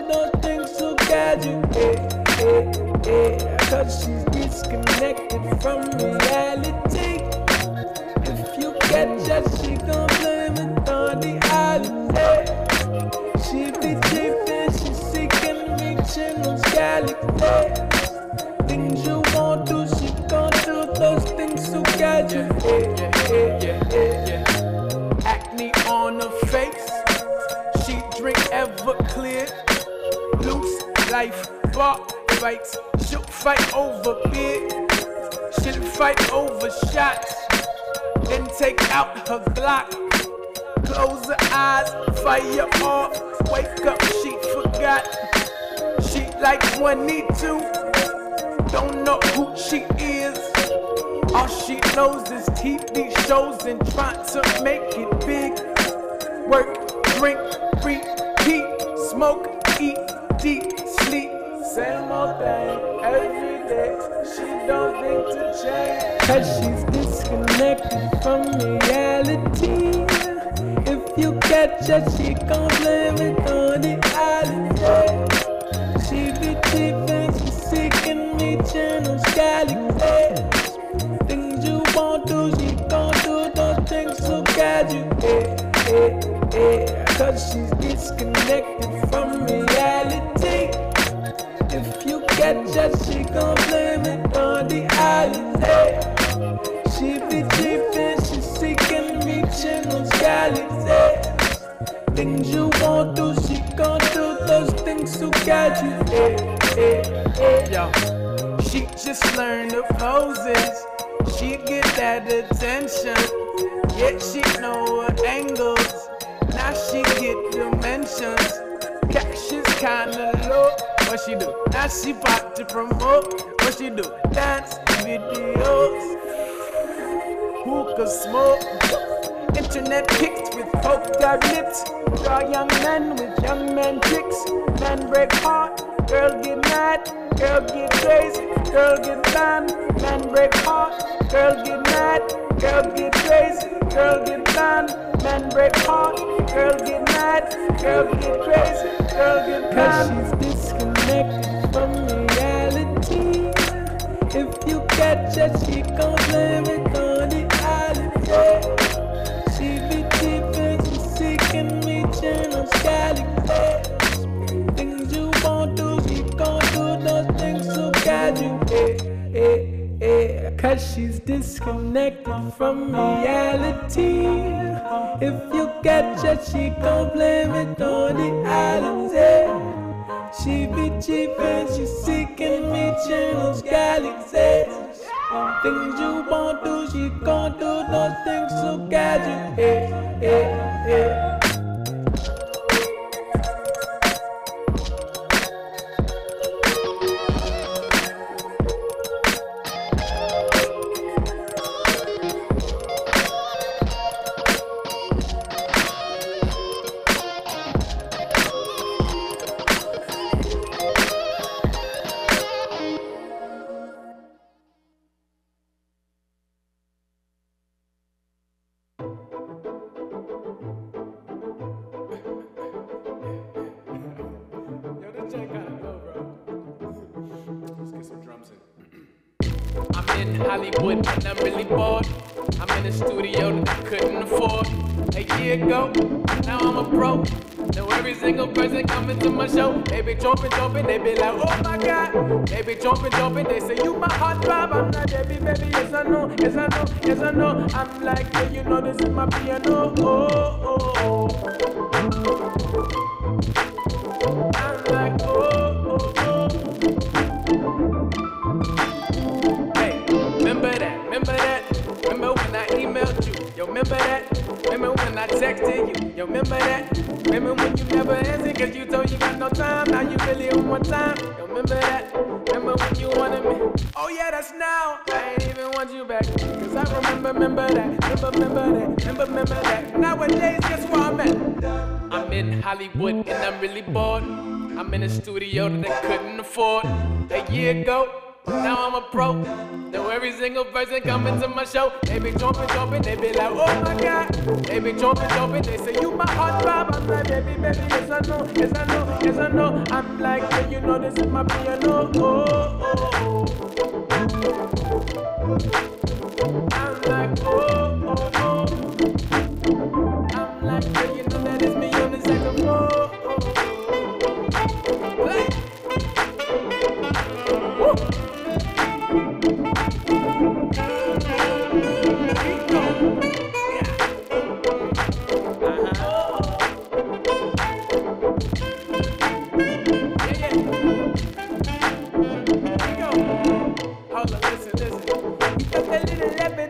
those things so casual. Cause she's disconnected from reality. If you catch her, she gon' blame it on the holiday. She be cheapin', she seeking, reaching those galaxies. Things you won't do, she gon' do those things so casual. Acne on her face, she drink Everclear. Loose life, bar fights, she'll fight over beer. She'll fight over shots, then take out her Glock. Close her eyes, fire off, wake up, she forgot. She like 22, don't know who she is. All she knows is TV shows and trying to make it big. Work, drink, repeat, smoke, eat, deep, sleep. Same old thing, every day. She don't think to change. Cause she's disconnected from reality. If you catch her, she gon' blame it on the holiday. She be cheapin', she seeking, reaching those galaxies. Things you won't do, she gon' do those things so casual. Cause she's disconnected from reality. If you catch her, she gon' blame it on the holiday. She be cheapin', she seeking, reaching those galaxies. Things you won't do, she gon' do those things so casual. Yo, she just learned the poses. She get that attention. Yet she know her angles. Now she get dimensions. Cash is kinda low. What she do? Now she pop to promote. What she do? Dance videos. Hookah smoke. Internet pics with poked out lips. Draw young men with young men tricks. Men break heart. Girl get mad. Girl get crazy. Girl get banned. Men break heart. Girl get mad. Girl get crazy. Girl get banned. Men break heart. Girl get mad. Girl get crazy. Girl get banned. Cause she's disconnected from reality. If you catch her, she gon' blame it on the holiday. She be cheapin', she seeking, reaching those galaxies. Things you won't do, she gon' do those things so casual. Cause she's disconnected from reality. If you catch her, she gon' blame it on the holiday. She be cheapin', she seeking, reaching those galaxies. Things you won't do, she gon' do those things so casual. I'm in Hollywood and I'm really bored. I'm in a studio that I couldn't afford a year ago. Now I'm a pro. Know every single person coming to my show. They be jumping, they be like, oh my God. They be jumping, they say you my hot vibe. I'm like, baby, yes I know, yes I know, yes I know. I'm like, yeah, you know this is my piano. Oh. I'm like, oh. Hey, remember that? Remember when I emailed you? Yo, remember that? Remember when I texted you? Yo, remember that? Remember when you never answered cause you told you got no time? Now you really on one time? Yo, remember that? Remember when you wanted me? Oh yeah, that's now. I ain't even want you back. Cause I remember that. Nowadays, guess where I'm at? I'm in Hollywood and I'm really bored. I'm in a studio that I couldn't afford a year ago. Now I'm a pro. Now every single person coming to my show, they be jumping, they be like, oh my God. They be jumping, they say you my hot vibe. I'm like, baby, yes I know, yes I know, yes I know. I'm like, yeah, you know this is my piano. Oh, oh, oh. I'm like, oh, oh, oh. I'm like, yeah, you know that it's me on the saxophone. Oh, oh, oh. Play. Woo.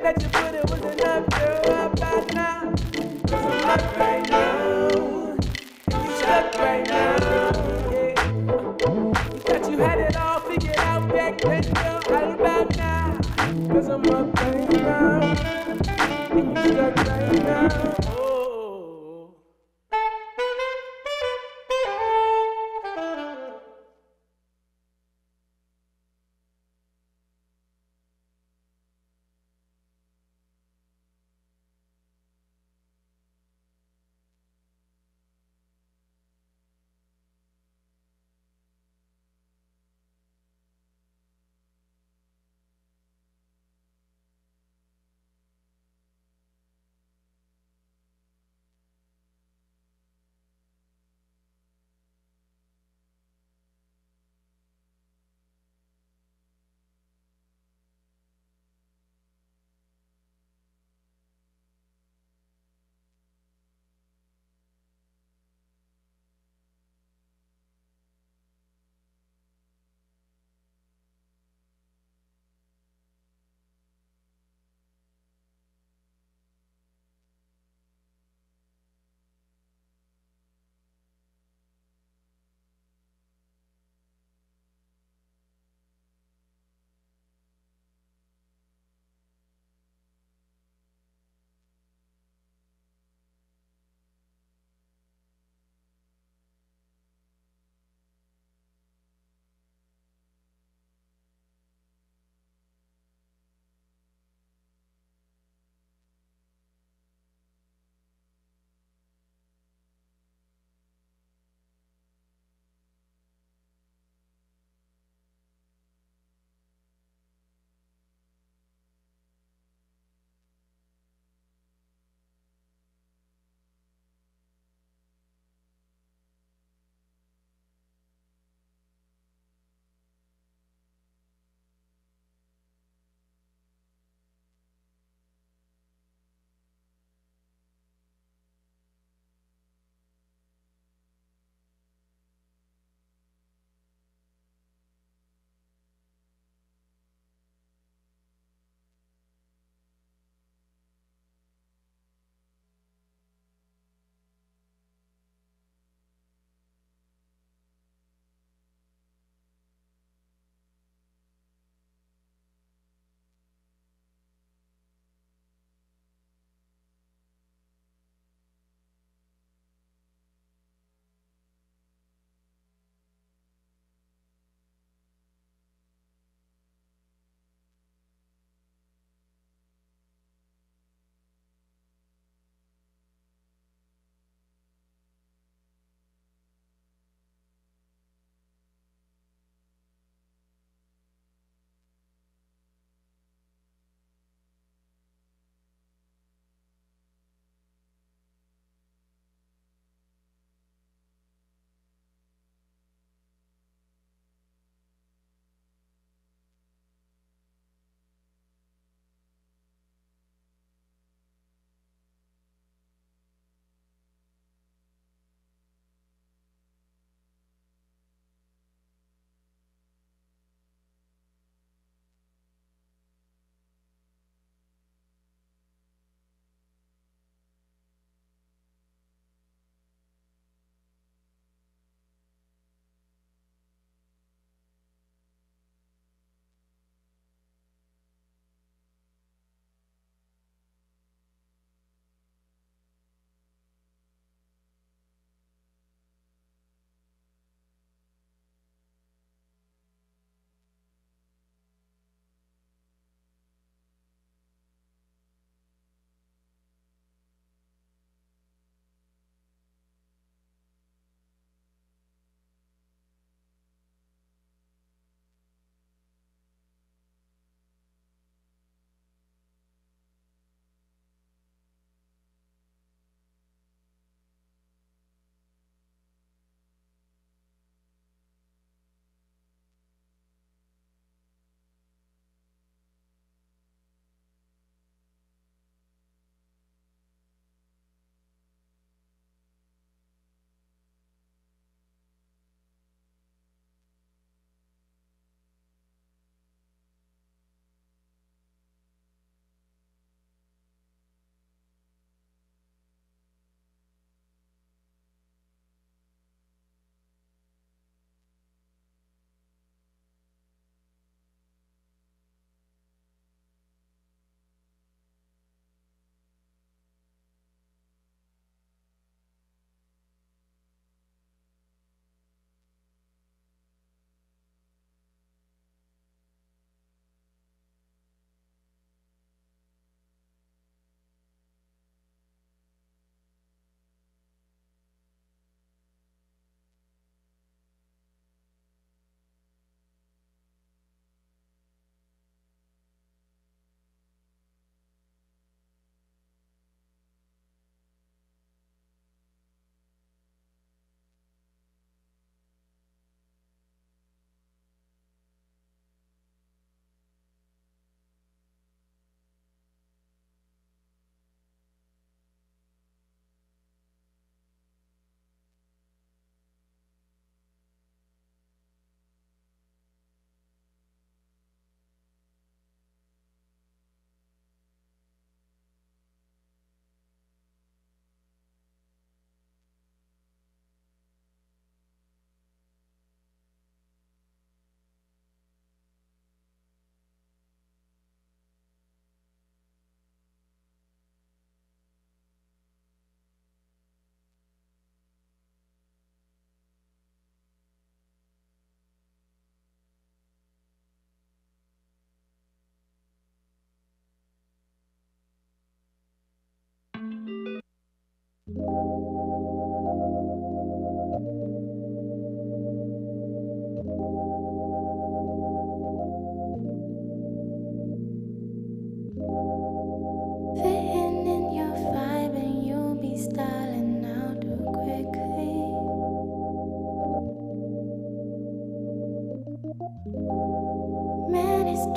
That you put it was enough, girl. How about now? 'Cause I'm up right now, and you stuck right now. Yeah. You thought you had it all figured out back then, girl. How about now? 'Cause I'm up right now, and you stuck right now. Oh.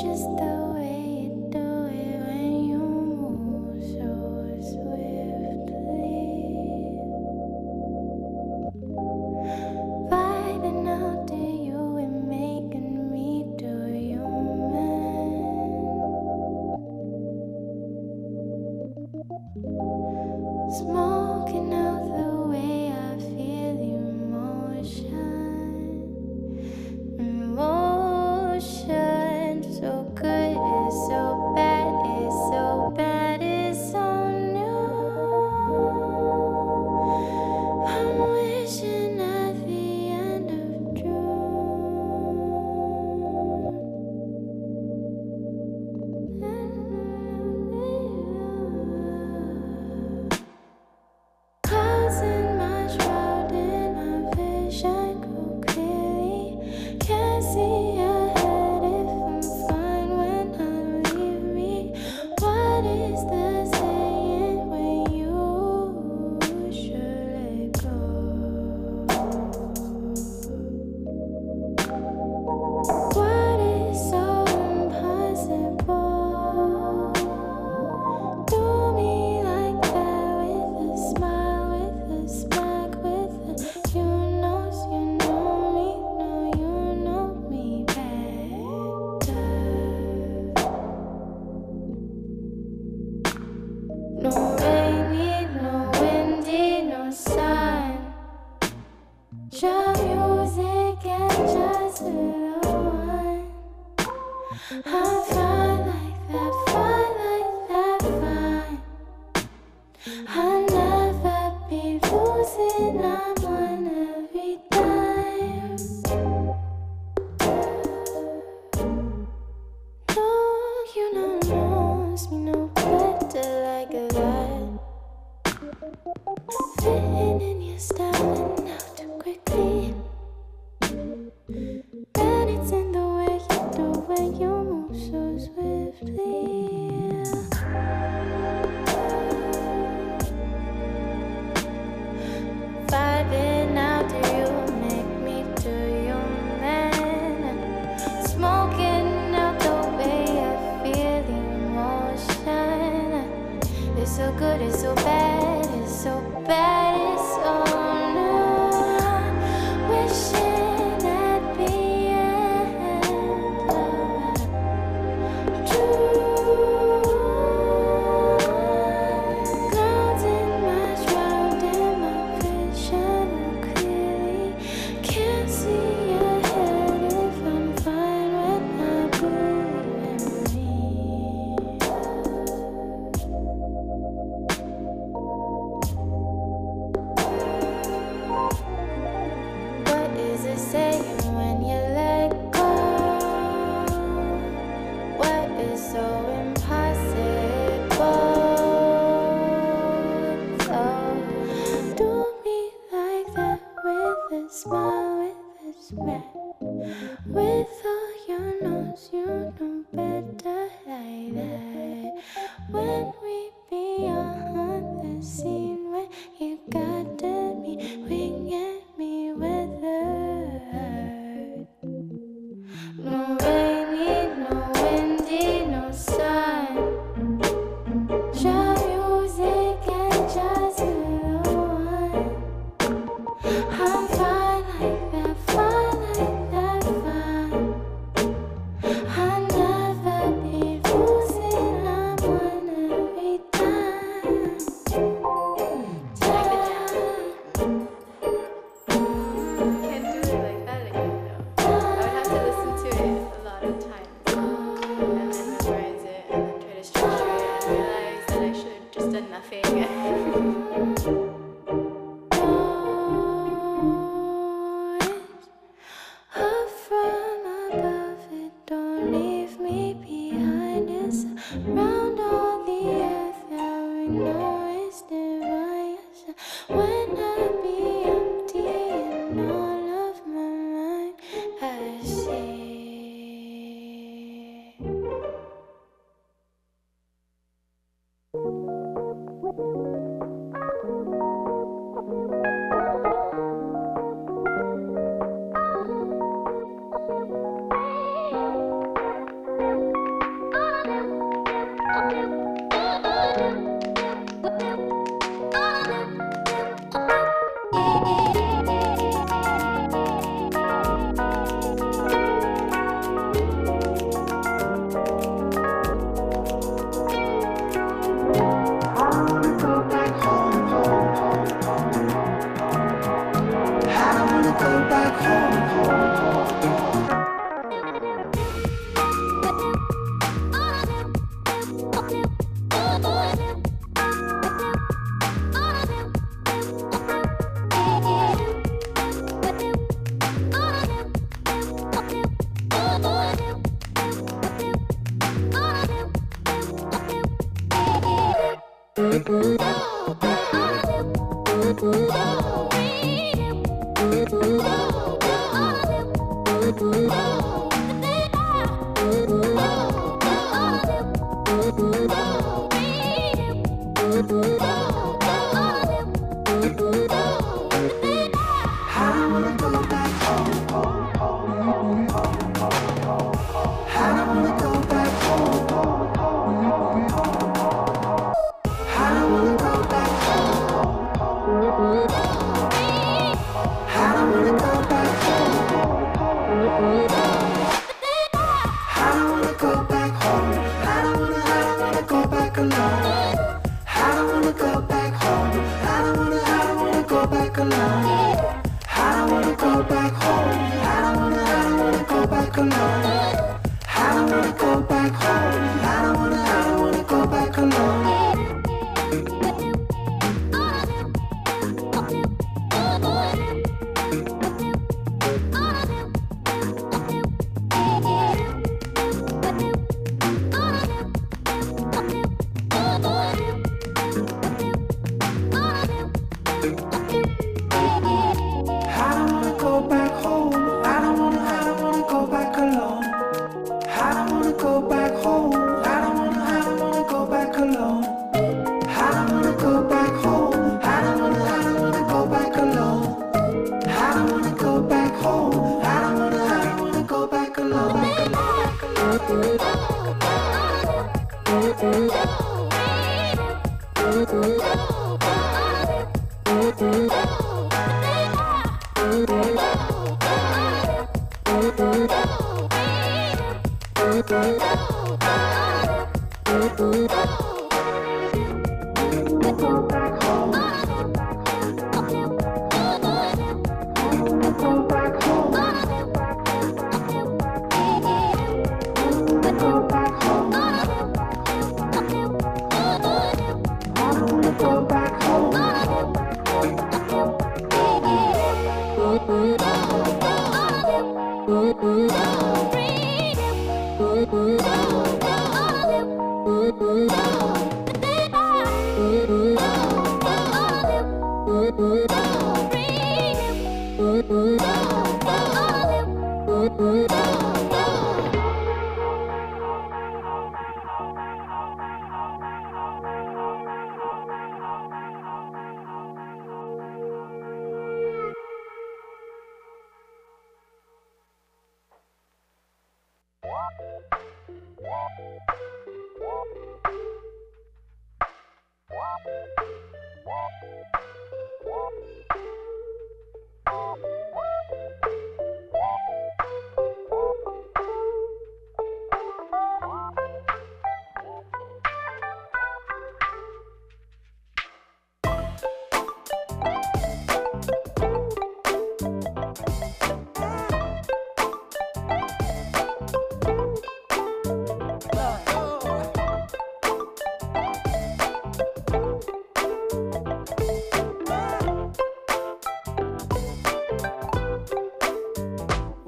just the way you do it when you move so swiftly. Vibing out to you and making me do human. Smoking out the way I feel emotion, so good, it's so bad, it's so bad, it's so new. I'm wishing at the end of June. Clouds in my shroud, in my vision go clearly. Can't see ahead if I'm fine when I leave me. What is the saying when you should let go? What is so impossible? Do me like that with a smile, with a smack, with a you know me, no, you know me better. No rainy, no windy, no sun. Just music and just the one. I'm fine like that, fine like that, fine. I'll never be losing, I'm on every time. No, you don't knows me no better like that. Fitting in your style and out too quickly. And it's in the way you do when you move so swiftly. Vibing out to you, make me do you, man. Smoking out the way I feel emotion. It's so good, it's so bad, it's so bad, it's so new. Wishing at the end of June. Clouds in my shroud, in my vision clearly. Can't see ahead if I'm fine when I believe in me. What is it saying when you let go? What is so impossible? So do me like that with a smile, with a smack, with all your nose, you know better like that. When we be on the scene, when you got to me, winging me with a hurt. No rainy, no windy, no sun. Just music and just the one. I'm fine like that, fine like that, fine.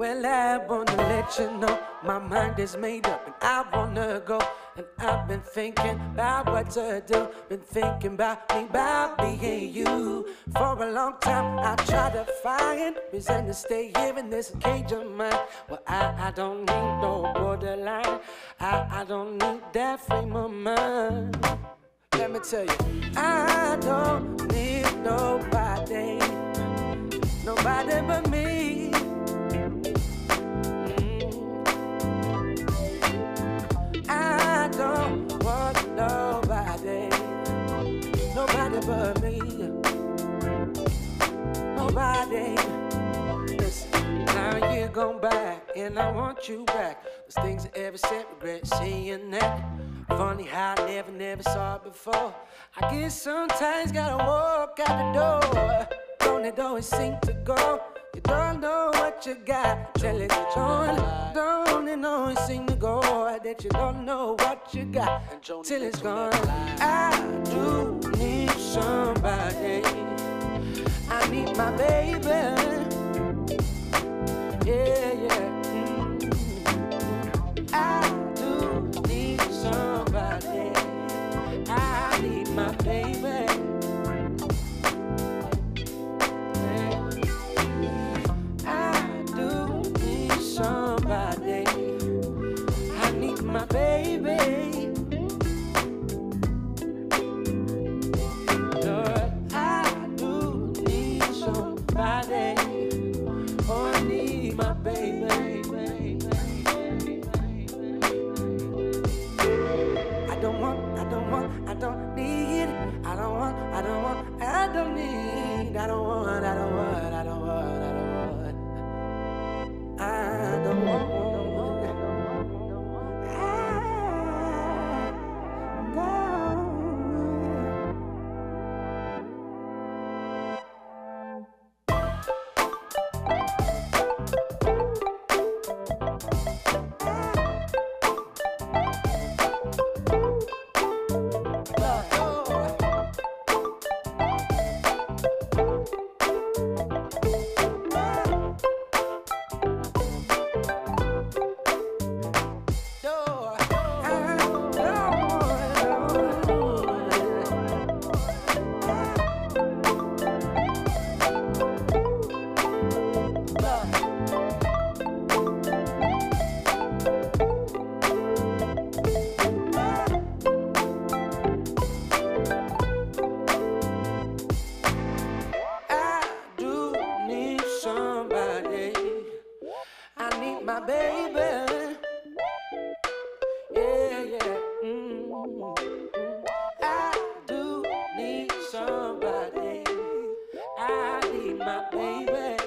Well, I wanna let you know my mind is made up and I wanna go. And I've been thinking about what to do. Been thinking about being you. For a long time I tried to find reason to stay here in this cage of mine. Well, I don't need no borderline. I don't need that frame of mind. Let me tell you, I don't need nobody. Nobody but me. I don't want nobody. Nobody but me. Nobody. Listen, now you're gone back and I want you back. Those things I ever said, regret saying that. Funny how I never saw it before. I guess sometimes gotta walk out the door. Don't it always seem to go? You don't know what you got till it's gone. Don't it always seem to go that you don't know what you got till it's gone. I do need somebody. I need my baby. Yeah, yeah. I do need somebody. I need my baby. my baby. Yeah, yeah. I do need somebody. I need my baby.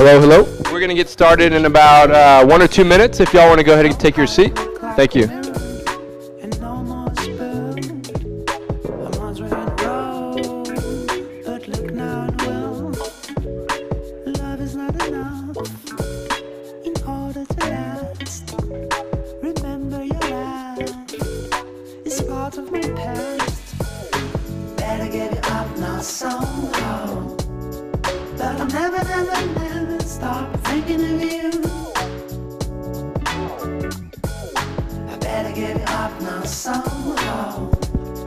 Hello, hello. We're going to get started in about 1 or 2 minutes. If y'all want to go ahead and take your seat. Thank you.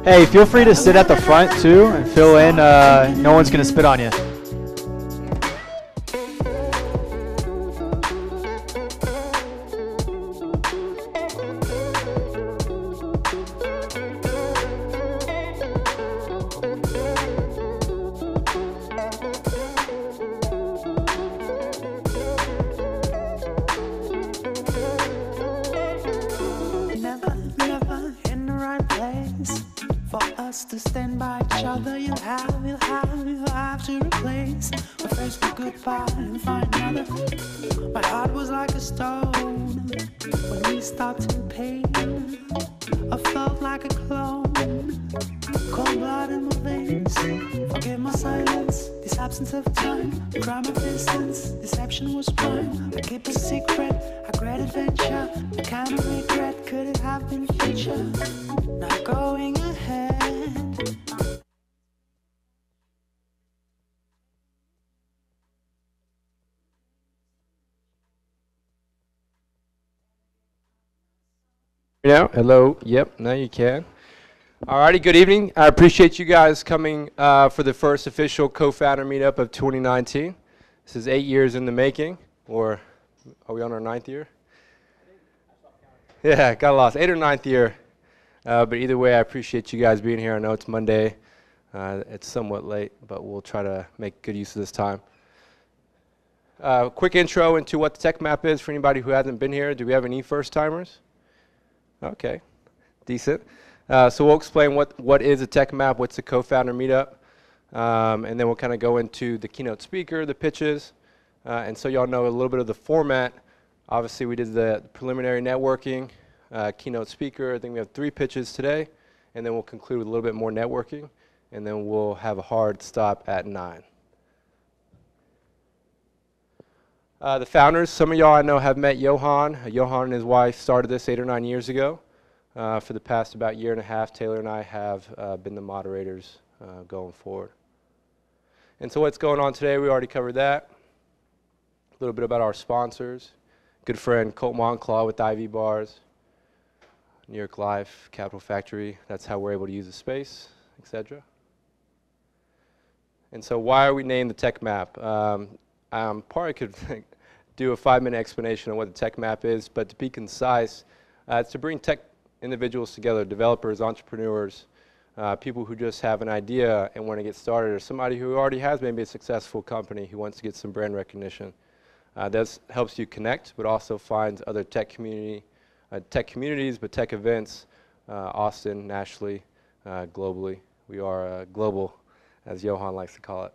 Hey, feel free to sit at the front too and fill in. No one's gonna spit on you. Now, hello. Yep, now you can. Alrighty, good evening. I appreciate you guys coming for the first official co-founder meetup of 2019. This is 8 years in the making, or are we on our 9th year? Yeah, got lost. 8th or 9th year. But either way, I appreciate you guys being here. I know it's Monday. It's somewhat late, but we'll try to make good use of this time. Quick intro into what the tech map is for anybody who hasn't been here. Do we have any first-timers? Okay, decent. So we'll explain what is a tech map, what's a co-founder meetup, and then we'll kind of go into the keynote speaker, the pitches, and so y'all know a little bit of the format. Obviously, we did the preliminary networking, keynote speaker. I think we have 3 pitches today, and then we'll conclude with a little bit more networking, and then we'll have a hard stop at 9. The founders, some of y'all I know have met Johan. Johan and his wife started this 8 or 9 years ago. For the past about year and a half, Taylor and I have been the moderators going forward. And so what's going on today, we already covered that. A little bit about our sponsors. Good friend Colt Monclaw with IV Bars, New York Life, Capital Factory. That's how we're able to use the space, etc. And so why are we named the tech map? Probably could do a 5-minute explanation on what the tech map is, but to be concise, it's to bring tech individuals together, developers, entrepreneurs, people who just have an idea and want to get started, or somebody who already has maybe a successful company who wants to get some brand recognition. That helps you connect, but also finds other tech communities, but tech events, Austin, nationally, globally. We are global, as Johan likes to call it.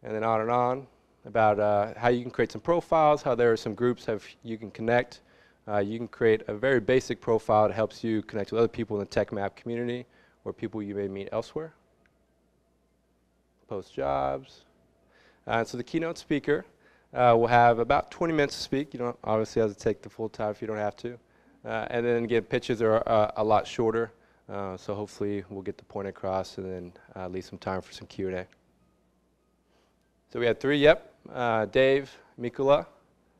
And then on about how you can create some profiles, how there are some groups you can connect. You can create a very basic profile that helps you connect with other people in the tech map community or people you may meet elsewhere. Post jobs. So the keynote speaker will have about 20 minutes to speak. You don't obviously have to take the full time if you don't have to. And then again, pitches are a lot shorter. So hopefully we'll get the point across and then leave some time for some Q&A. So we had 3, Dave, Mikula,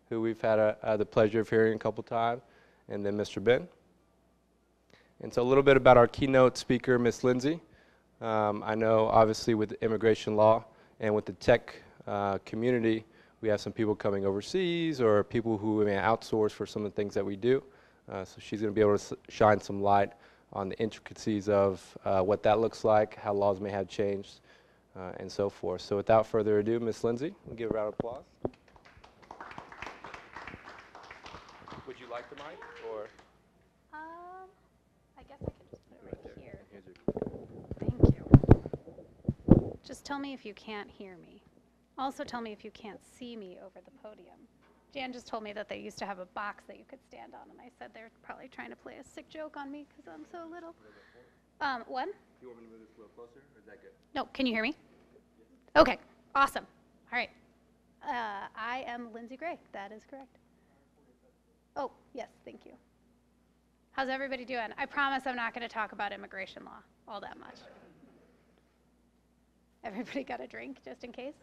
who we've had the pleasure of hearing a couple times, and then Mr. Ben. And so a little bit about our keynote speaker, Miss Lindsay. I know obviously with immigration law and with the tech community, we have some people coming overseas or people who may outsource for some of the things that we do. So she's going to be able to shine some light on the intricacies of what that looks like, how laws may have changed, and so forth. So without further ado, Miss Lindsay, we'll give a round of applause. Would you like the mic, or? I guess I could just put it right here. Thank you. Just tell me if you can't hear me. Also tell me if you can't see me over the podium. Jan just told me that they used to have a box that you could stand on, and I said they're probably trying to play a sick joke on me because I'm so little. What? Do you want me to move this a little closer, or is that good? No, can you hear me? Okay, awesome. All right. I am Lindsay Gray. That is correct. Oh, yes, thank you. How's everybody doing? I promise I'm not going to talk about immigration law all that much. Everybody got a drink, just in case?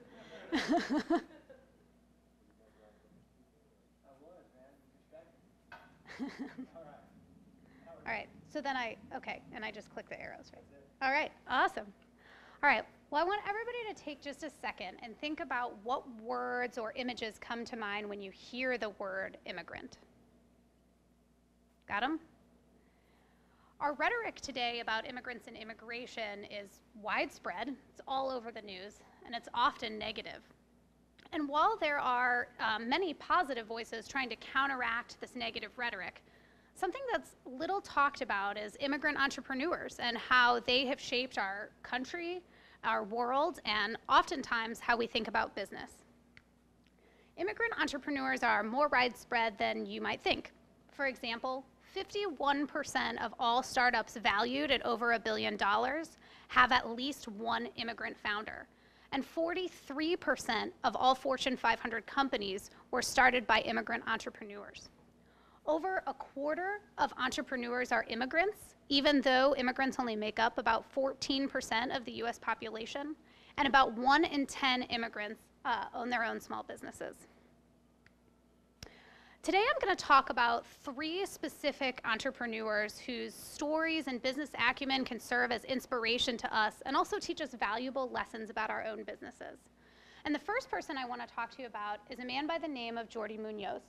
All right, so then and I just click the arrows, right? All right, awesome. All right, well, I want everybody to take just a second and think about what words or images come to mind when you hear the word immigrant. Got them? Our rhetoric today about immigrants and immigration is widespread. It's all over the news, and it's often negative. And while there are many positive voices trying to counteract this negative rhetoric, something that's little talked about is immigrant entrepreneurs and how they have shaped our country, our world, and oftentimes how we think about business. Immigrant entrepreneurs are more widespread than you might think. For example, 51% of all startups valued at over $1 billion have at least one immigrant founder. And 43% of all Fortune 500 companies were started by immigrant entrepreneurs. Over a quarter of entrepreneurs are immigrants, even though immigrants only make up about 14% of the US population, and about 1 in 10 immigrants own their own small businesses. Today I'm going to talk about 3 specific entrepreneurs whose stories and business acumen can serve as inspiration to us and also teach us valuable lessons about our own businesses. And the first person I want to talk to you about is a man by the name of Jordi Munoz.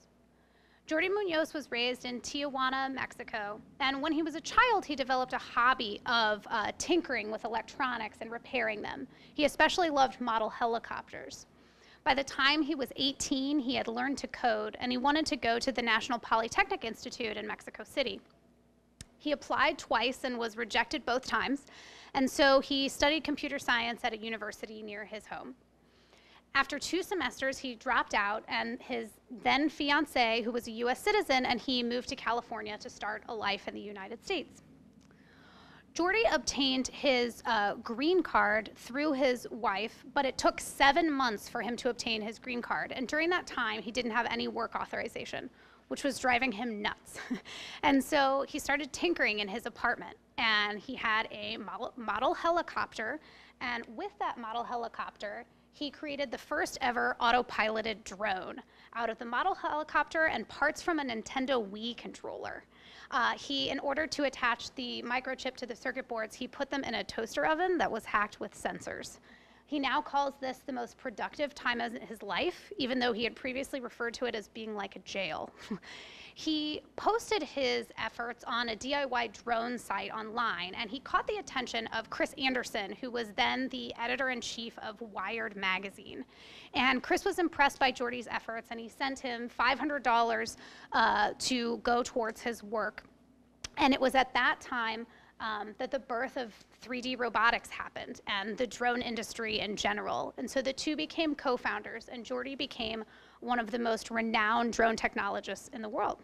Jordi Munoz was raised in Tijuana, Mexico, and when he was a child, he developed a hobby of tinkering with electronics and repairing them. He especially loved model helicopters. By the time he was 18, he had learned to code, and he wanted to go to the National Polytechnic Institute in Mexico City. He applied twice and was rejected both times, and so he studied computer science at a university near his home. After 2 semesters, he dropped out, and his then fiancée, who was a US citizen, and he moved to California to start a life in the United States. Jordi obtained his green card through his wife, but it took 7 months for him to obtain his green card. And during that time, he didn't have any work authorization, which was driving him nuts. And so he started tinkering in his apartment, and he had a model helicopter. And with that model helicopter, he created the first ever autopiloted drone out of the model helicopter and parts from a Nintendo Wii controller. In order to attach the microchip to the circuit boards, he put them in a toaster oven that was hacked with sensors. He now calls this the most productive time of his life, even though he had previously referred to it as being like a jail. He posted his efforts on a DIY drone site online, and he caught the attention of Chris Anderson, who was then the editor-in-chief of Wired magazine. And Chris was impressed by Jordi's efforts, and he sent him $500 to go towards his work. And it was at that time that the birth of 3D robotics happened and the drone industry in general. And so the two became co-founders, and Jordi became one of the most renowned drone technologists in the world.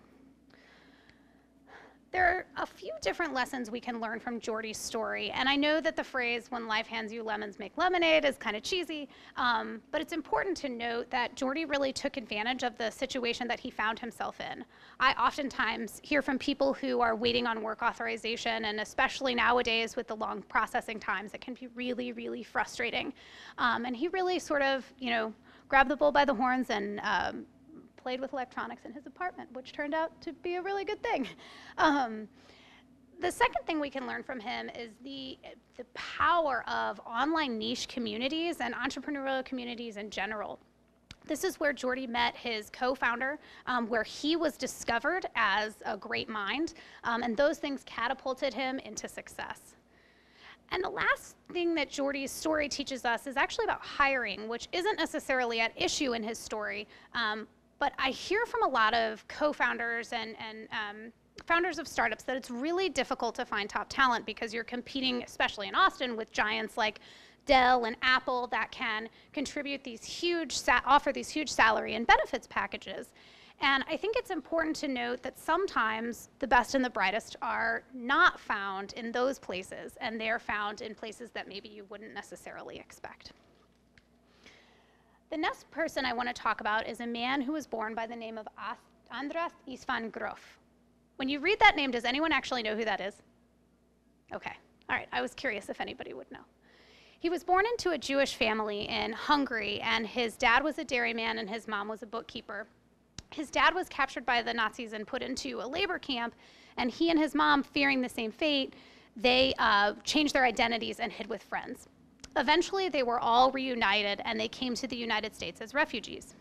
There are a few different lessons we can learn from Jordi's story, and I know that the phrase, when life hands you lemons, make lemonade, is kind of cheesy, but it's important to note that Jordi really took advantage of the situation that he found himself in. I oftentimes hear from people who are waiting on work authorization, and especially nowadays with the long processing times, it can be really, really frustrating. And he really sort of, grabbed the bull by the horns and played with electronics in his apartment, which turned out to be a really good thing. The second thing we can learn from him is the power of online niche communities and entrepreneurial communities in general. This is where Jordi met his co-founder, where he was discovered as a great mind, and those things catapulted him into success. And the last thing that Jordi's story teaches us is actually about hiring, which isn't necessarily at issue in his story, but I hear from a lot of co-founders and founders of startups that it's really difficult to find top talent because you're competing, especially in Austin, with giants like Dell and Apple that can contribute these huge, offer these huge salary and benefits packages. And I think it's important to note that sometimes the best and the brightest are not found in those places, and they're found in places that maybe you wouldn't necessarily expect. The next person I want to talk about is a man who was born by the name of Andras Isvan Grof. When you read that name, does anyone actually know who that is? Okay, all right, I was curious if anybody would know. He was born into a Jewish family in Hungary, and his dad was a dairyman and his mom was a bookkeeper. His dad was captured by the Nazis and put into a labor camp, and he and his mom, fearing the same fate, they changed their identities and hid with friends. Eventually, they were all reunited, and they came to the United States as refugees.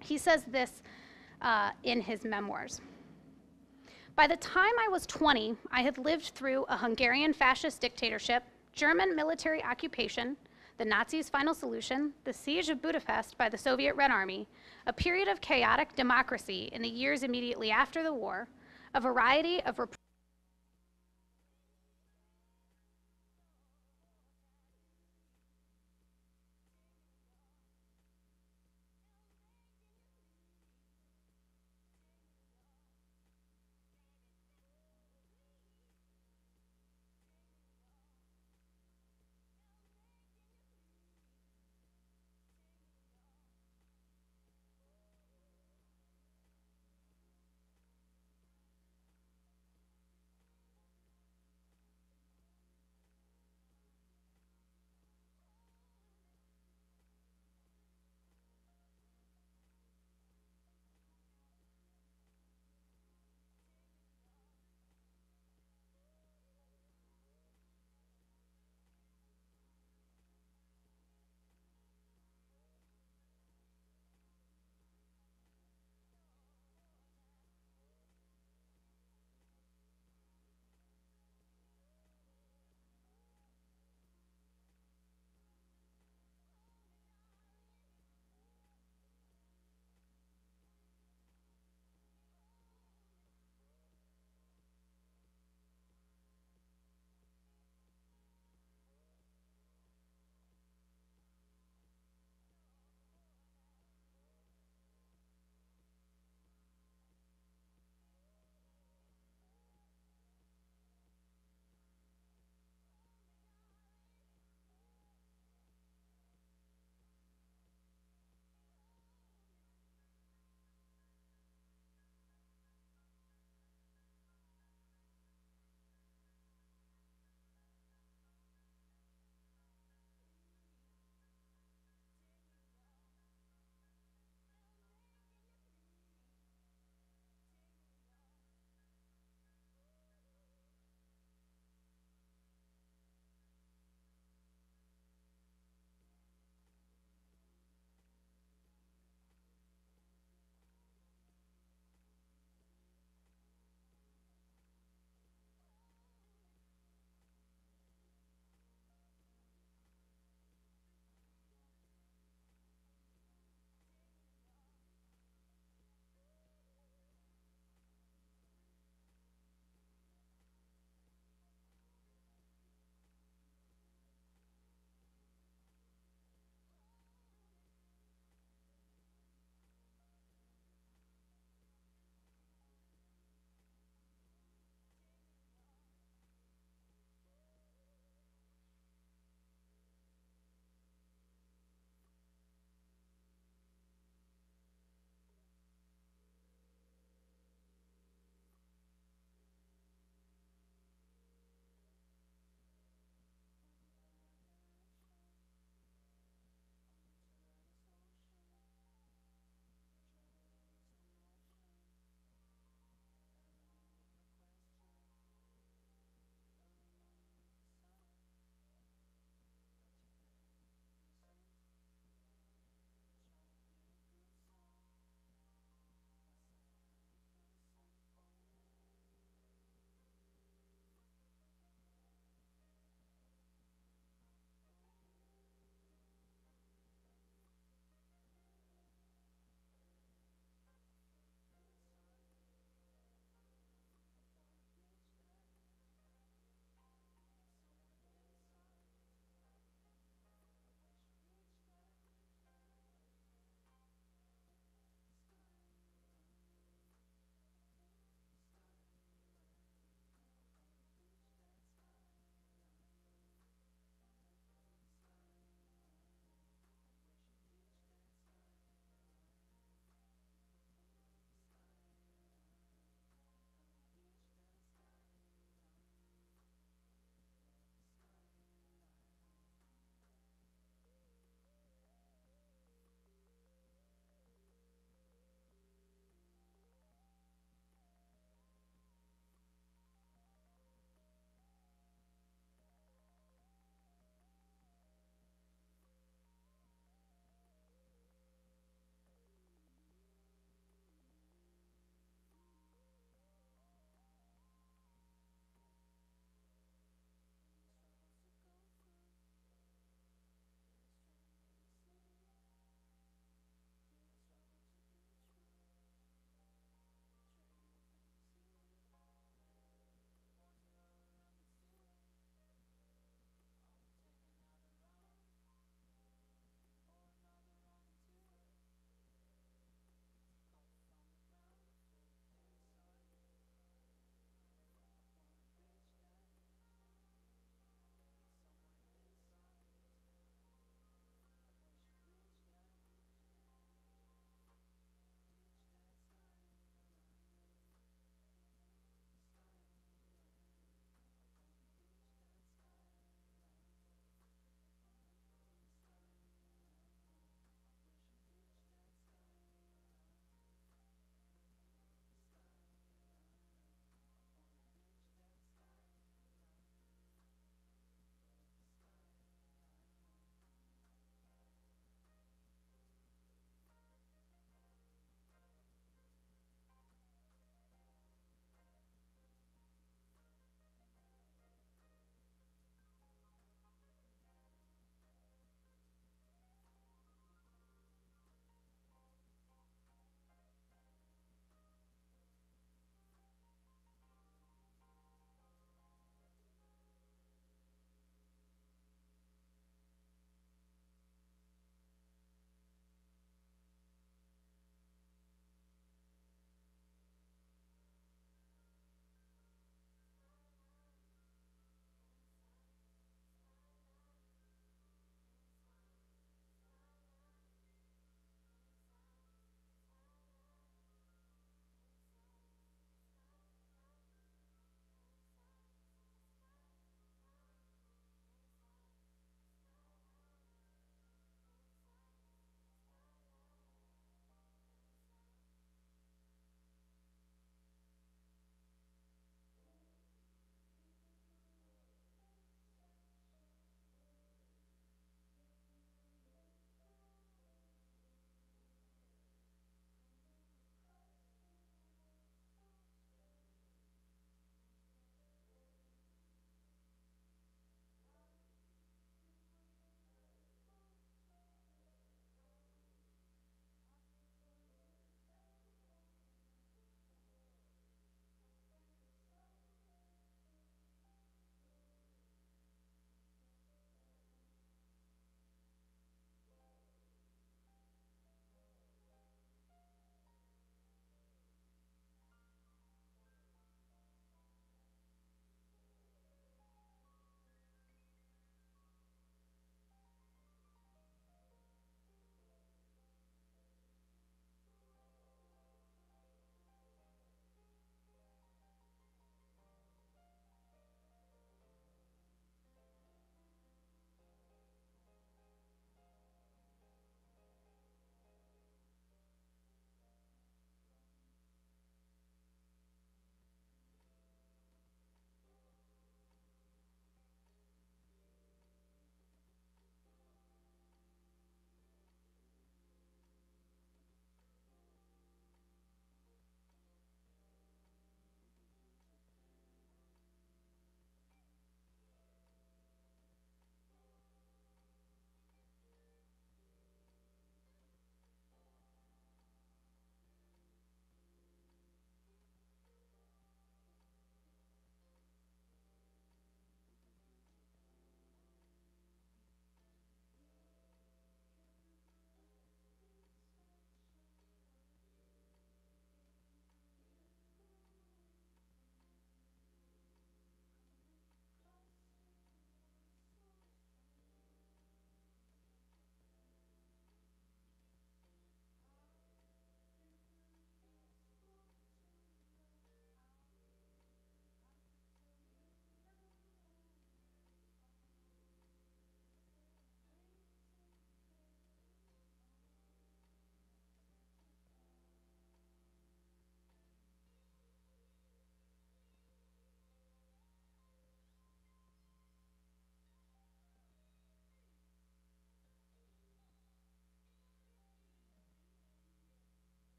He says this in his memoirs. By the time I was 20, I had lived through a Hungarian fascist dictatorship, German military occupation, the Nazis' final solution, the siege of Budapest by the Soviet Red Army, a period of chaotic democracy in the years immediately after the war, a variety of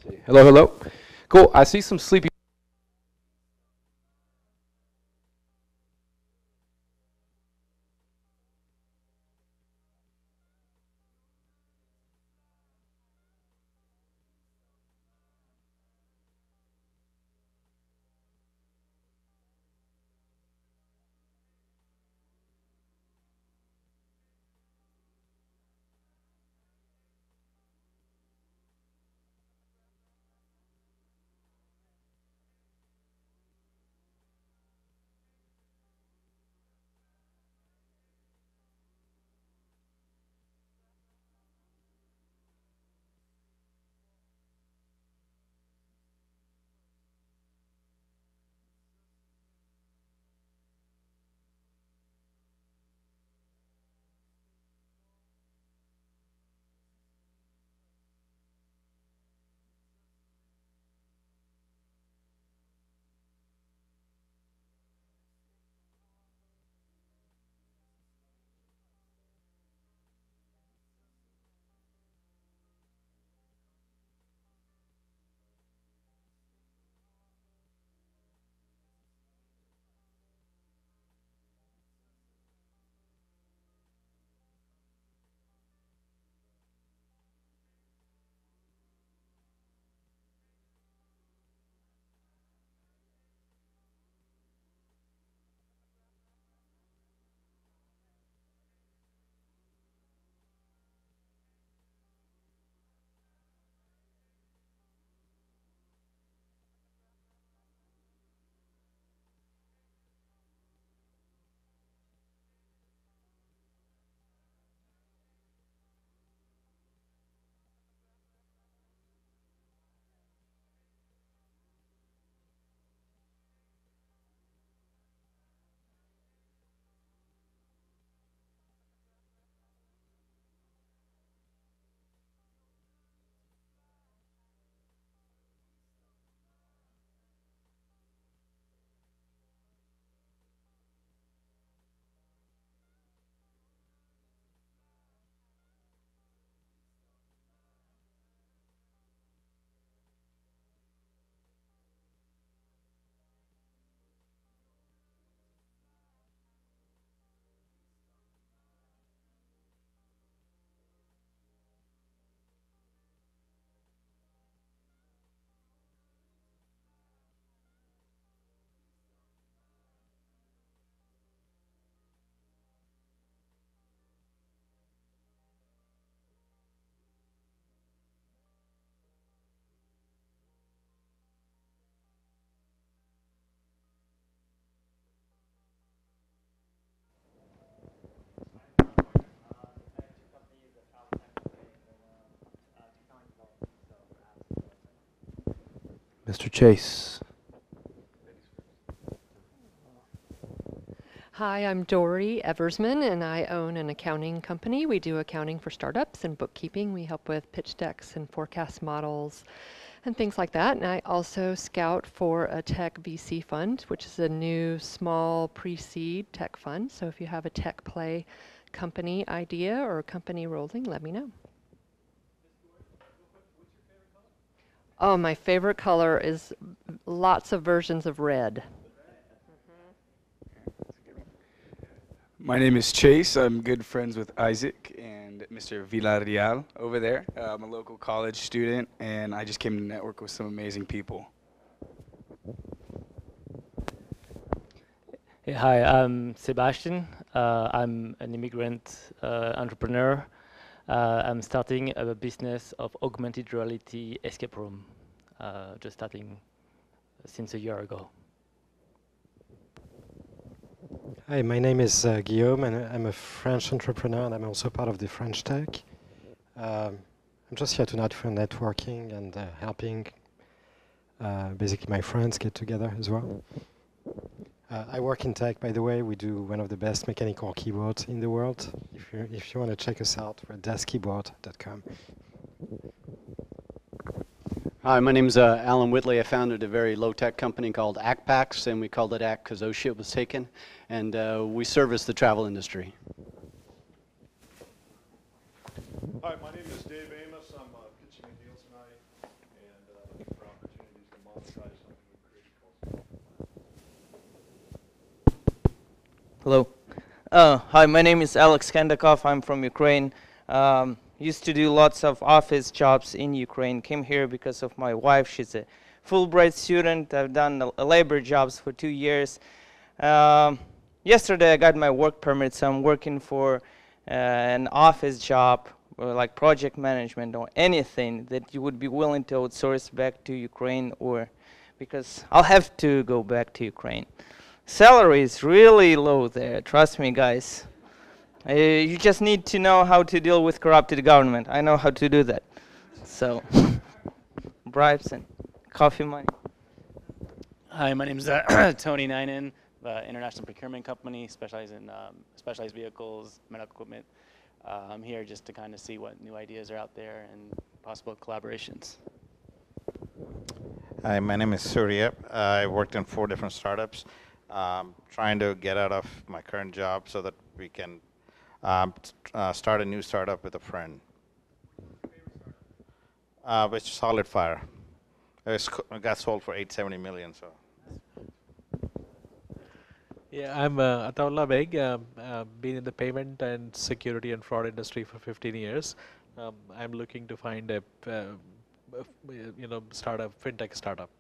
Hello, hello. Cool. I see some sleepy. Mr. Chase. Hi, I'm Dory Eversman, and I own an accounting company. We do accounting for startups and bookkeeping. We help with pitch decks and forecast models and things like that. And I also scout for a tech VC fund, which is a new small pre-seed tech fund. So if you have a tech play company idea or a company rolling, let me know. Oh, my favorite color is lots of versions of red. My name is Chase. I'm good friends with Isaac and Mr. Villarreal over there. I'm a local college student, and I just came to network with some amazing people. Hey, hi, I'm Sebastian. I'm an immigrant entrepreneur. I'm starting a business of augmented reality escape room, just starting since a year ago. Hi, my name is Guillaume, and I'm a French entrepreneur, and I'm also part of the French Tech. I'm just here tonight for networking and helping basically my friends get together as well. I work in tech, by the way. We do one of the best mechanical keyboards in the world. If you want to check us out, we're deskeyboard.com. Hi, my name is Alan Whitley. I founded a very low-tech company called ACPAX, and we called it ACT because OSHA was taken, and we service the travel industry. Hi, my name is Dave Amos. I'm pitching a deal tonight, and Hello. Hi, my name is Alex Kendakov. I'm from Ukraine. Used to do lots of office jobs in Ukraine. Came here because of my wife. She's a Fulbright student. I've done labor jobs for 2 years. Yesterday I got my work permit, so I'm working for an office job, or like project management or anything that you would be willing to outsource back to Ukraine, or because I'll have to go back to Ukraine. Salary is really low there, trust me guys. You just need to know how to deal with corrupted government. I know how to do that. So, bribes and coffee money. Hi, my name is Tony Ninen, international procurement company, specialized in specialized vehicles, medical equipment. I'm here just to kind of see what new ideas are out there and possible collaborations. Hi, my name is Surya. I worked in 4 different startups, trying to get out of my current job so that we can start a new startup with a friend. Which Solid Fire. It got sold for $870 million. So. Yeah, I'm Ataullah Beg. Been in the payment and security and fraud industry for 15 years. I'm looking to find a startup, fintech startup.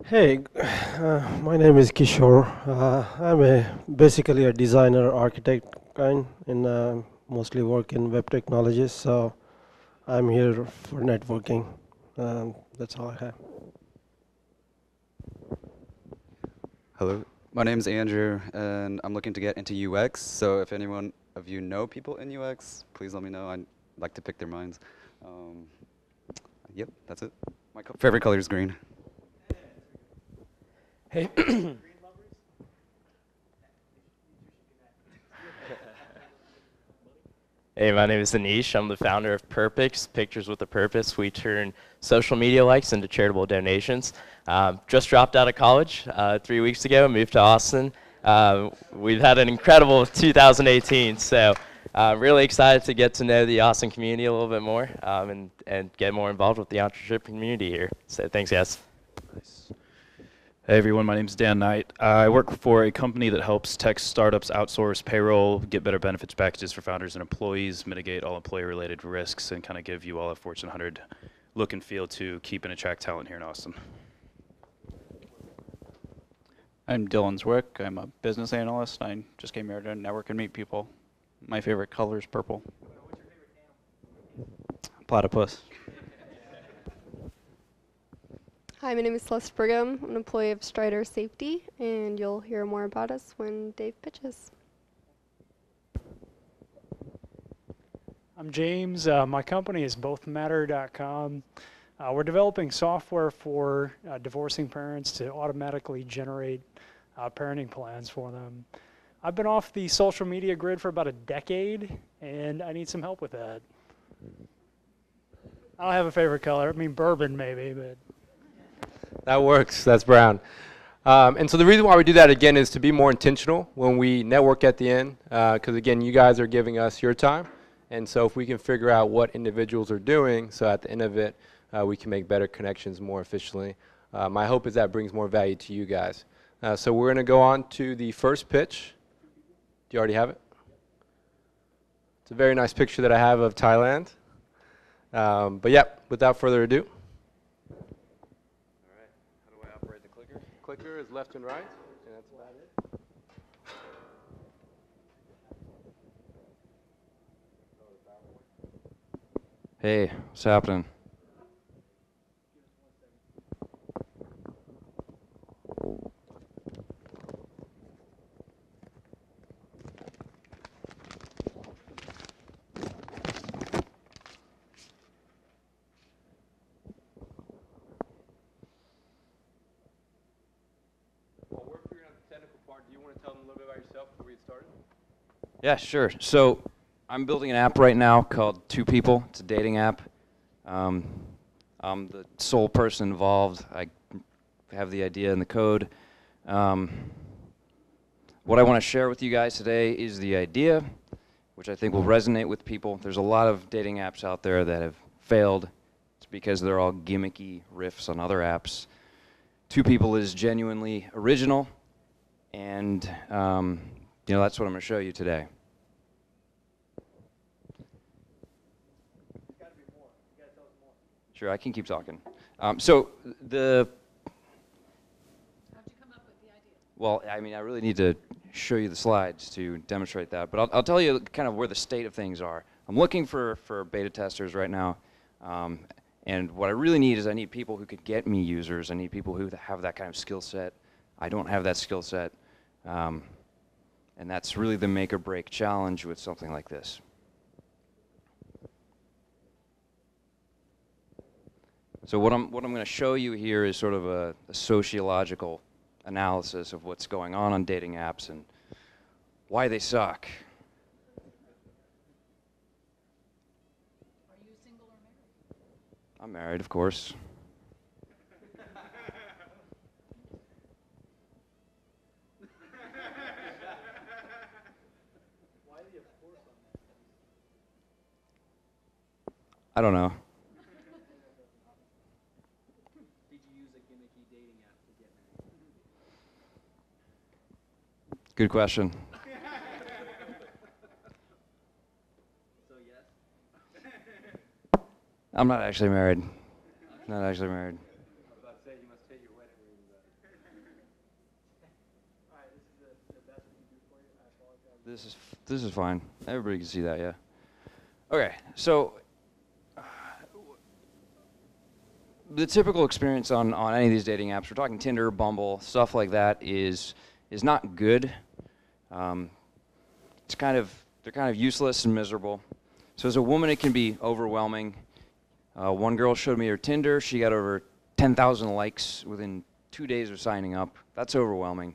Hey, my name is Kishore. I'm basically a designer, architect kind, and mostly work in web technologies. So I'm here for networking. That's all I have. Hello, my name is Andrew, and I'm looking to get into UX. So if anyone of you know people in UX, please let me know. I'd like to pick their minds. Yep, that's it. My favorite color is green. Hey. Hey, my name is Anish. I'm the founder of Purpix, Pictures with a Purpose. We turn social media likes into charitable donations. Just dropped out of college 3 weeks ago, moved to Austin. We've had an incredible 2018, so really excited to get to know the Austin community a little bit more and get more involved with the entrepreneurship community here. So thanks, guys. Nice. Hey everyone, my name is Dan Knight. I work for a company that helps tech startups outsource payroll, get better benefits packages for founders and employees, mitigate all employee-related risks, and kind of give you all a Fortune 100 look and feel to keep and attract talent here in Austin. I'm Dylan Zwick. I'm a business analyst. I just came here to network and meet people. My favorite color is purple. Platypus. Hi, my name is Celeste Brigham. I'm an employee of Strider Safety, and you'll hear more about us when Dave pitches. I'm James. My company is bothmatter.com. We're developing software for divorcing parents to automatically generate parenting plans for them. I've been off the social media grid for about a decade, and I need some help with that. I don't have a favorite color. I mean, bourbon maybe, but... That works. That's brown. And so the reason why we do that, again, is to be more intentional when we network at the end. Because, again, you guys are giving us your time. And so if we can figure out what individuals are doing, so at the end of it, we can make better connections more efficiently. My hope is that brings more value to you guys. So we're going to go on to the first pitch. Do you already have it? It's a very nice picture that I have of Thailand. But, yeah, without further ado. Clicker is left and right, and that's about it. Hey, what's happening? Yeah, sure. So I'm building an app right now called Two People. It's a dating app. I'm the sole person involved. I have the idea and the code. What I want to share with you guys today is the idea, which I think will resonate with people. There's a lot of dating apps out there that have failed. It's because they're all gimmicky riffs on other apps. Two People is genuinely original, and you know, that's what I'm going to show you today. Sure, I can keep talking. So the Well, I mean, I really need to show you the slides to demonstrate that, but I'll tell you kind of where the state of things are. I'm looking for beta testers right now, and what I really need is I need people who could get me users. I need people who have that kind of skill set. I don't have that skill set, and that's really the make or break challenge with something like this. So what I'm going to show you here is sort of a sociological analysis of what's going on dating apps and why they suck. Are you single or married? I'm married, of course. Why the of course on that? I don't know. Did you use a gimmicky dating app to get married? Good question. So yes? I'm not actually married. Not actually married. I was about to say, you must take your wedding ring. Alright, this is the best we can do for you. I apologize. This is fine. Everybody can see that, yeah. Okay, so the typical experience on any of these dating apps, we're talking Tinder, Bumble, stuff like that, is not good. They're kind of useless and miserable. So as a woman, it can be overwhelming. One girl showed me her Tinder. She got over 10,000 likes within 2 days of signing up. That's overwhelming.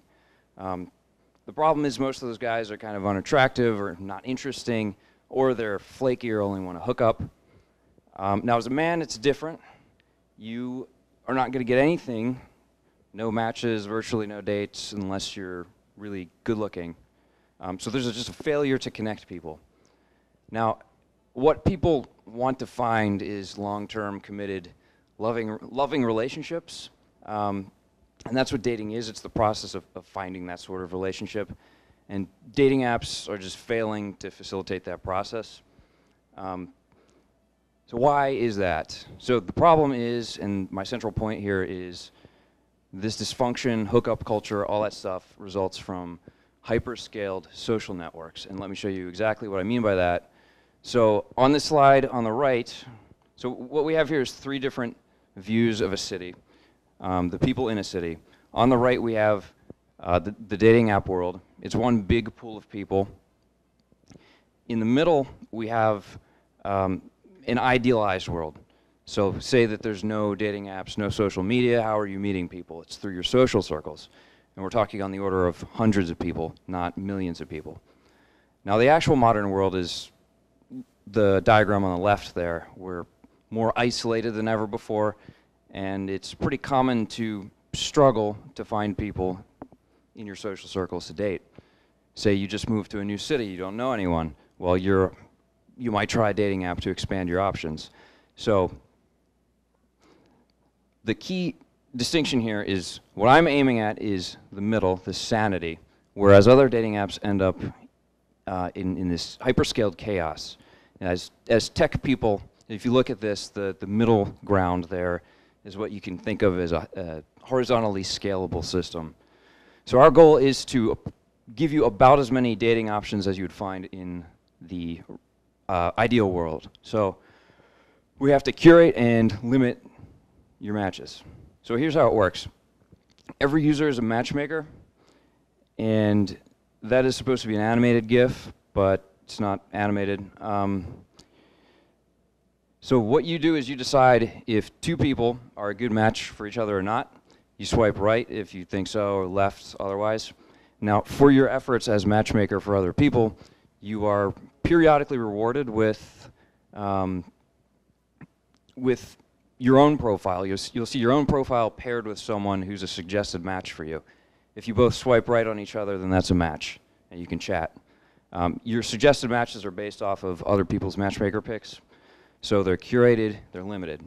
The problem is most of those guys are kind of unattractive or not interesting, or they're flaky or only want to hook up. Now as a man, it's different. You are not going to get anything, no matches, virtually no dates, unless you're really good looking. So there's just a failure to connect people. Now, what people want to find is long-term, committed, loving relationships. And that's what dating is. It's the process of finding that sort of relationship. And dating apps are just failing to facilitate that process. So why is that? So the problem is, and my central point here is, this dysfunction, hookup culture, all that stuff results from hyper-scaled social networks. And let me show you exactly what I mean by that. So on this slide on the right, so what we have here is 3 different views of a city, the people in a city. On the right, we have the dating app world. It's one big pool of people. In the middle, we have an idealized world. So say that there's no dating apps, no social media. How are you meeting people? It's through your social circles. And we're talking on the order of hundreds of people, not millions of people. Now the actual modern world is the diagram on the left there. We're more isolated than ever before, and it's pretty common to struggle to find people in your social circles to date. Say you just moved to a new city, you don't know anyone. Well, you might try a dating app to expand your options. So the key distinction here is what I'm aiming at is the middle, the sanity, whereas other dating apps end up in this hyperscaled chaos. As tech people, if you look at this, the middle ground there is what you can think of as a horizontally scalable system. So our goal is to give you about as many dating options as you would find in the ideal world. So we have to curate and limit your matches. So here's how it works. Every user is a matchmaker, and that is supposed to be an animated GIF, but it's not animated. So what you do is you decide if 2 people are a good match for each other or not. You swipe right if you think so, or left otherwise. Now, for your efforts as matchmaker for other people, you are periodically rewarded with your own profile. You'll see your own profile paired with someone who's a suggested match for you. If you both swipe right on each other, then that's a match, and you can chat. Your suggested matches are based off of other people's matchmaker picks, so they're curated, they're limited.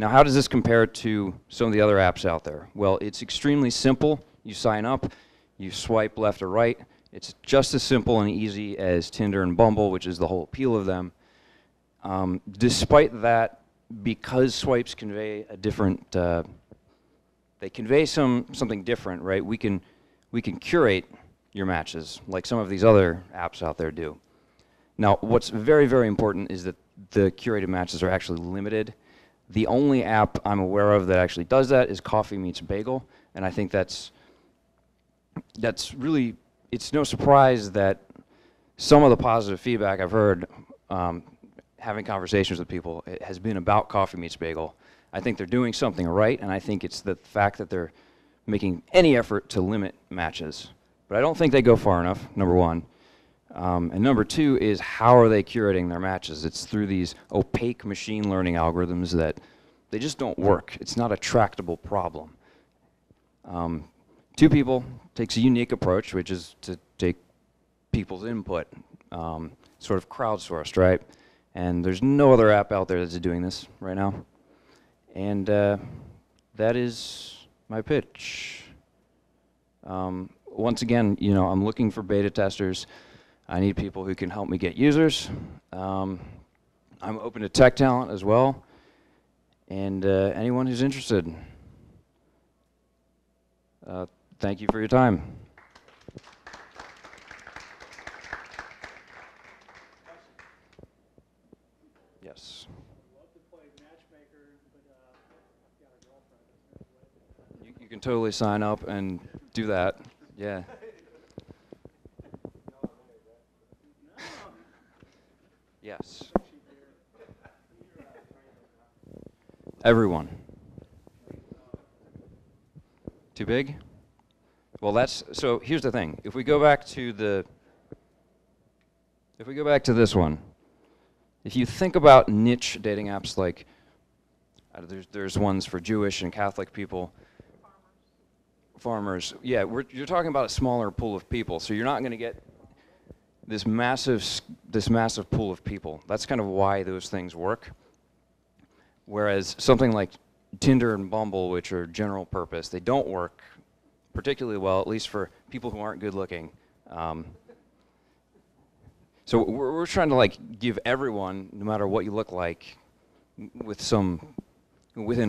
Now, how does this compare to some of the other apps out there? Well, it's extremely simple. You sign up, you swipe left or right. It's just as simple and easy as Tinder and Bumble, which is the whole appeal of them. Despite that, because swipes convey a different, they convey something different, right? We can curate your matches like some of these other apps out there do. Now, what's very, very important is that the curated matches are actually limited. The only app I'm aware of that actually does that is Coffee Meets Bagel, and I think that's really, it's no surprise that some of the positive feedback I've heard having conversations with people, it has been about Coffee Meets Bagel. I think they're doing something right, and I think it's the fact that they're making any effort to limit matches. But I don't think they go far enough, number one. And number two is, how are they curating their matches? It's through these opaque machine learning algorithms that they just don't work. It's not a tractable problem. Two People takes a unique approach, which is to take people's input, sort of crowdsourced, right? And there's no other app out there that's doing this right now. And that is my pitch. Once again, you know, I'm looking for beta testers. I need people who can help me get users. I'm open to tech talent as well, and anyone who's interested. Thank you for your time. Yes. You can totally sign up and do that. Yeah. Yes. Everyone. Too big? Well, that's, so here's the thing. If we go back to this one, if you think about niche dating apps like, there's ones for Jewish and Catholic people, farmers. Yeah, you're talking about a smaller pool of people, so you're not going to get this massive pool of people. That's kind of why those things work. Whereas something like Tinder and Bumble, which are general purpose, they don't work particularly well, at least for people who aren't good looking. So we're trying to like give everyone, no matter what you look like, within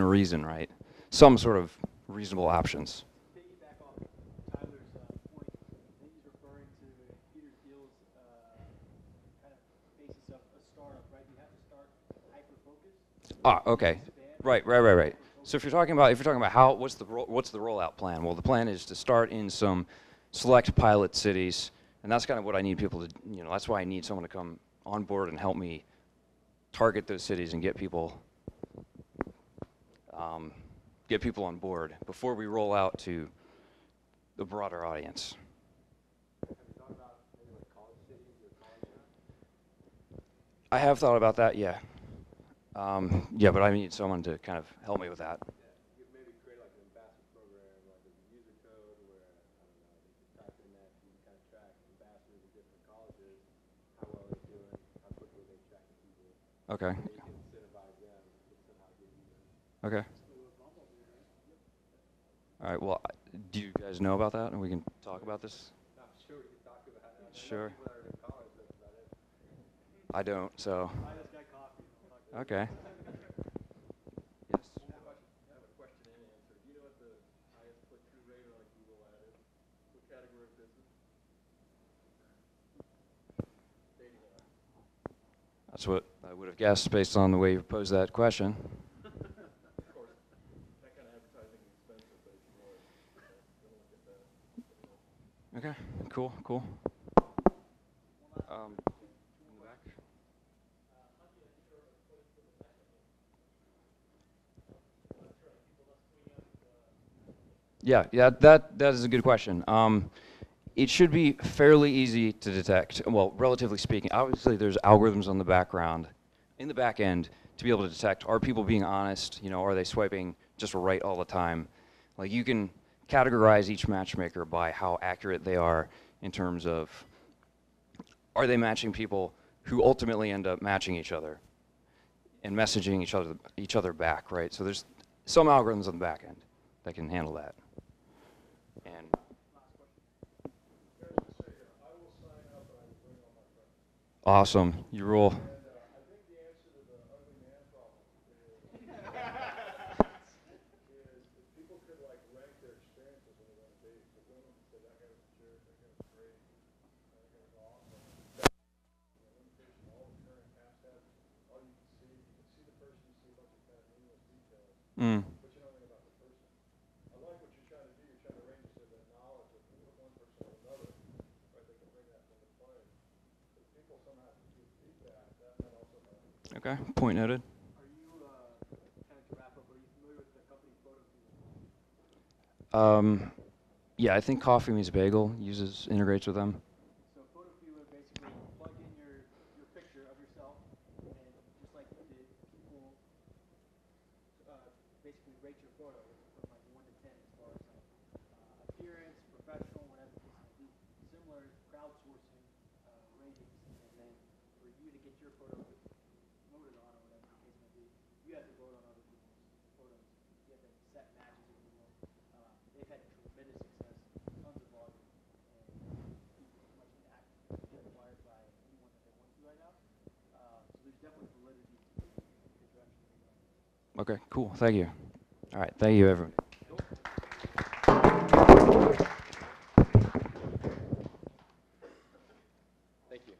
reason, right? Some sort of reasonable options. Ah, okay. Right. So if you're talking about how, what's the rollout plan? Well, the plan is to start in some select pilot cities, and that's kind of what I need people to, you know, that's why I need someone to come on board and help me target those cities and get people on board before we roll out to the broader audience. I have thought about that, yeah. Yeah, but I need someone to kind of help me with that. Okay. Okay. All right, well, do you guys know about that, and we can talk about this? Sure, we can talk about it. Sure. I don't, so. Okay. Yes. I have a question and answer. Do you know what the highest click-through rate on Google Ad is? What category of business? Dating app. That's what I would have guessed based on the way you posed that question. Of course, that kind of advertising is expensive, but if you want to look at that. Okay, cool. Yeah, that is a good question. It should be fairly easy to detect. Well, relatively speaking, obviously there's algorithms on the background, in the back end, to be able to detect, are people being honest? You know, are they swiping just right all the time? Like, you can categorize each matchmaker by how accurate they are in terms of, are they matching people who ultimately end up matching each other? and messaging each other back, right? So there's some algorithms on the back end that can handle that. And awesome, you rule. Mm. Okay, point noted. Yeah, I think Coffee Meets Bagel integrates with them. So photo viewer basically plug in your picture of yourself, and just like you did, people basically rate your photo from like 1 to 10 as far as appearance, professional, whatever the case may be. Similar crowdsourcing ratings, and then for you to get your photo voted on or whatever the case may be, you have to vote on other people's photos. You have to set matches if you will. They've had tremendous success, tons of volume, and pretty much acquired by anyone that they want to right now. So there's definitely validity to the direction they're going. Okay, cool. Thank you. All right, thank you, everyone. Thank you.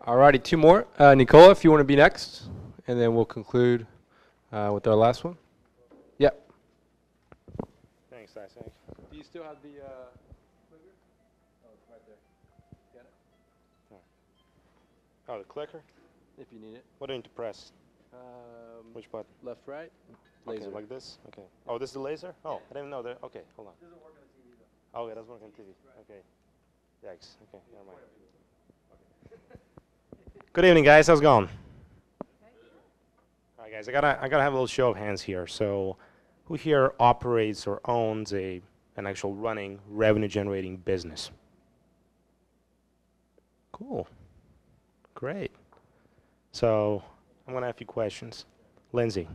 All righty, 2 more. Nicola, if you want to be next, and then we'll conclude with our last one. Yep. Thanks, Isaac. Do you still have the clicker? Oh, it's right there. Got it? Oh, the clicker? If you need it. What do I need to press? Which button? Left, right. Okay, Laser. like this? Okay. Oh, this is the laser? Oh, I didn't know that. Okay, hold on. Doesn't work on the TV though. Oh, yeah, it doesn't work on TV. Okay. Yikes. Okay, never mind. Good evening, guys. How's it going? All right, guys. I gotta have a little show of hands here. So, who here operates or owns an actual running revenue-generating business? Cool. Great. So, I'm gonna ask you questions. Lindsay.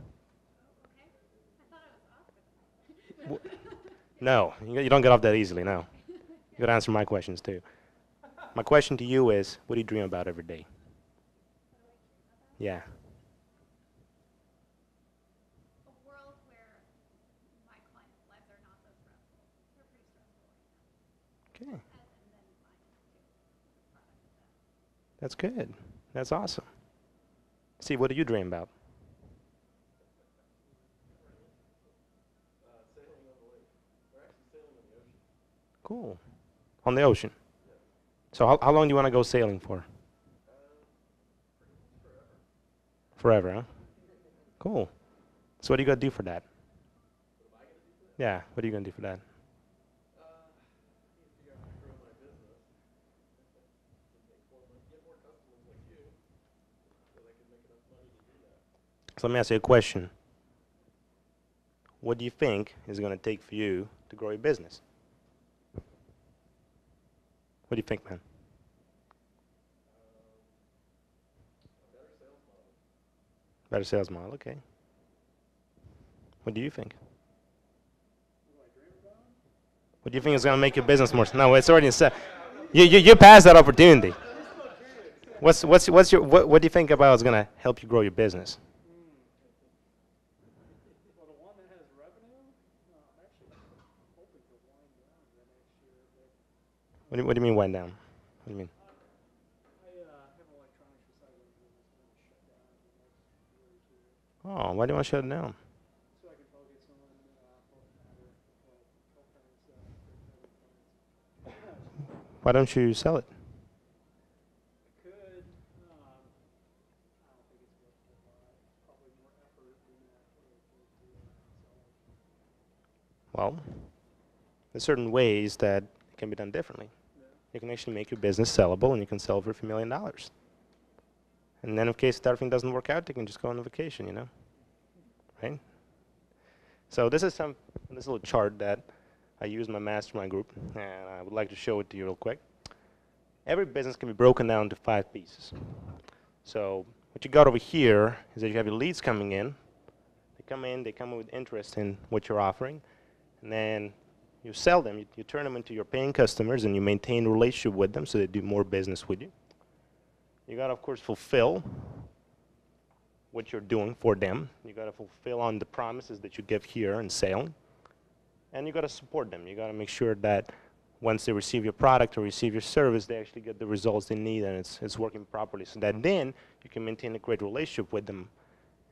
No, you don't get off that easily. No, you gotta answer my questions too. My question to you is, what do you dream about every day? Yeah. A world where my clients' lives are not so stressful. They're pretty stressful right now. Okay. That's good. That's awesome. Steve, what do you dream about? Cool. On the ocean. So how long do you want to go sailing for? Forever, huh? Cool. So what are you going to do for that? Yeah, what are you going to do for that? So let me ask you a question. What do you think is going to take for you to grow your business? What do you think, man? Better sales model, okay. What do you think? What do you think is going to make your business more? No, it's already set. You passed that opportunity. What do you think about is going to help you grow your business? What do you mean wind down? What do you mean? Oh, why do you want to shut it down? So I can focus on Why don't you sell it? I could. I don't think it's worth a lot. Probably more effort than that. Well, there's certain ways that it can be done differently. You can actually make your business sellable, and you can sell for $1 million. And then in case everything doesn't work out, you can just go on a vacation, you know? Right? So this is this little chart that I use in my mastermind group, and I would like to show it to you real quick. Every business can be broken down into 5 pieces. So What you got over here is that you have your leads coming in. They come in with interest in what you're offering, and then you sell them. You turn them into your paying customers, and you maintain a relationship with them so they do more business with you. You got to, of course, fulfill what you're doing for them. You got to fulfill on the promises that you give here in selling, and you got to support them. You got to make sure that once they receive your product or receive your service, they actually get the results they need and it's working properly, so that then you can maintain a great relationship with them,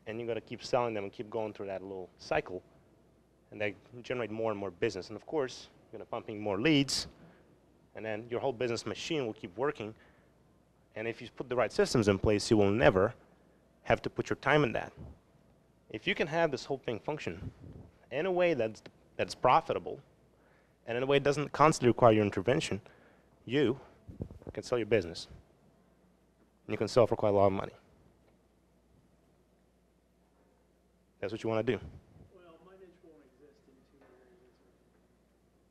and you got to keep selling them and keep going through that little cycle, and they generate more and more business. And of course, you're going to pumping more leads, and then your whole business machine will keep working. And if you put the right systems in place, you will never have to put your time in that. If you can have this whole thing function in a way that's profitable, and in a way it doesn't constantly require your intervention, you can sell your business. And you can sell for quite a lot of money. That's what you want to do. Well, my niche won't exist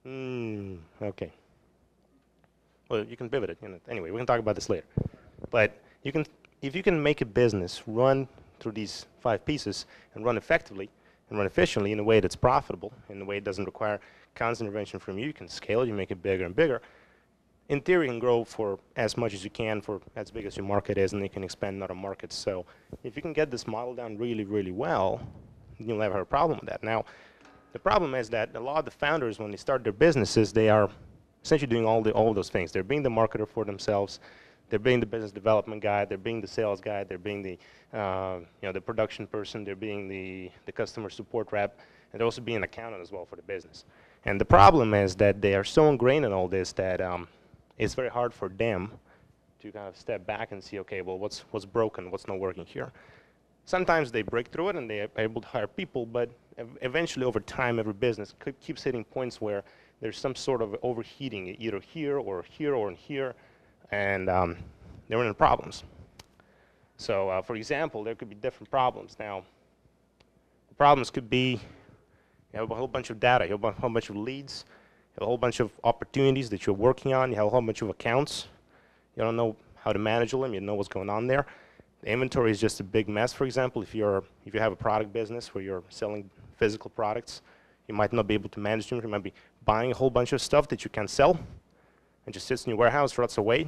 in 2 years. Okay. Well, you can pivot it. Anyway, we can talk about this later. But if you can make a business run through these 5 pieces and run effectively and run efficiently in a way that's profitable, in a way it doesn't require constant intervention from you, you can scale it, you make it bigger and bigger. In theory, you can grow for as much as you can, for as big as your market is, and you can expand in other markets. So if you can get this model down really, really well, you'll never have a problem with that. Now, the problem is that a lot of the founders, when they start their businesses, they are essentially doing all those things. They're being the marketer for themselves. They're being the business development guy. They're being the sales guy. They're being the the production person. They're being the customer support rep, and they're also being an accountant as well for the business. And the problem is that they are so ingrained in all this that it's very hard for them to kind of step back and see, okay, well, what's broken? What's not working here? Sometimes they break through it and they are able to hire people, but eventually over time, every business keeps hitting points where there's some sort of overheating, either here or here or in here, and they're in problems. So for example, there could be different problems. Now, the problems could be you have a whole bunch of data, you have a whole bunch of leads, you have a whole bunch of opportunities that you're working on, you have a whole bunch of accounts, you don't know how to manage them, you don't know what's going on there. The inventory is just a big mess. For example, if you have a product business where you're selling physical products, you might not be able to manage them. You might be buying a whole bunch of stuff that you can't sell and just sits in your warehouse, rots away,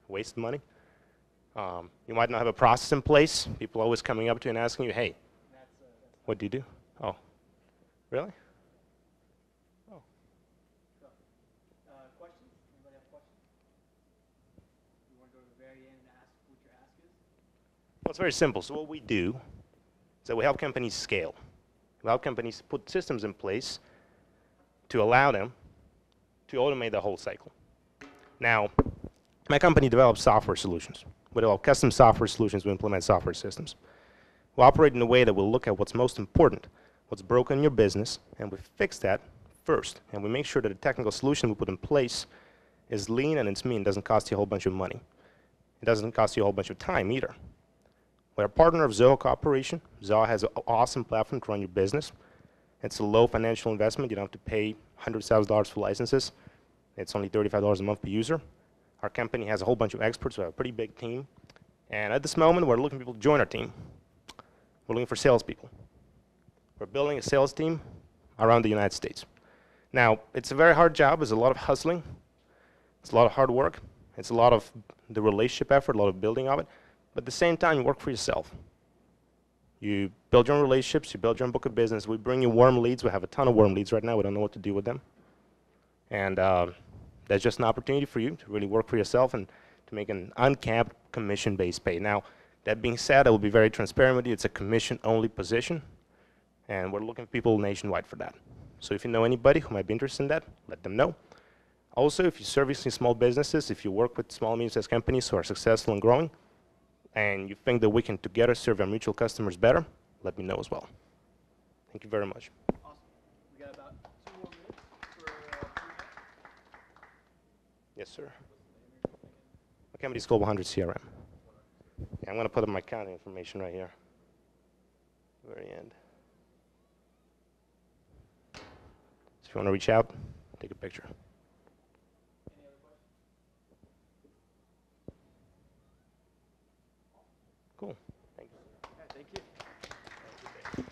waste money. You might not have a process in place. People are always coming up to you and asking you, hey, what do you do? Oh, really? Oh. Questions? Anybody have questions? You want to go to the very end and ask what your ask is? Well, it's very simple. So what we do is that we help companies scale. We help companies put systems in place to allow them to automate the whole cycle. Now, my company develops software solutions. We develop custom software solutions. We implement software systems. We operate in a way that will look at what's most important, what's broken in your business, and we fix that first. And we make sure that the technical solution we put in place is lean and it's mean, doesn't cost you a whole bunch of money. It doesn't cost you a whole bunch of time either. We're a partner of Zoho Corporation. Zoho has an awesome platform to run your business. It's a low financial investment. You don't have to pay hundreds of thousands of dollars for licenses. It's only $35 a month per user. Our company has a whole bunch of experts. We have a pretty big team. And at this moment, we're looking for people to join our team. We're looking for salespeople. We're building a sales team around the United States. Now, it's a very hard job. There's a lot of hustling. It's a lot of hard work. It's a lot of the relationship effort, a lot of building of it. But at the same time, you work for yourself. You build your own relationships. You build your own book of business. We bring you warm leads. We have a ton of warm leads right now. We don't know what to do with them. And that's just an opportunity for you to really work for yourself and to make an uncapped commission-based pay. Now, that being said, I will be very transparent with you. It's a commission-only position, and we're looking for people nationwide for that. So if you know anybody who might be interested in that, let them know. Also, if you're servicing small businesses, if you work with small and medium-sized companies who are successful and growing, and you think that we can together serve our mutual customers better, let me know as well. Thank you very much. Awesome. We got about 2 more minutes for Q&A. Yes, sir. My company is called 100 CRM. Yeah, I'm going to put up my accounting information right here. Very end. So if you want to reach out, take a picture. Cool. Thank you. Thank you.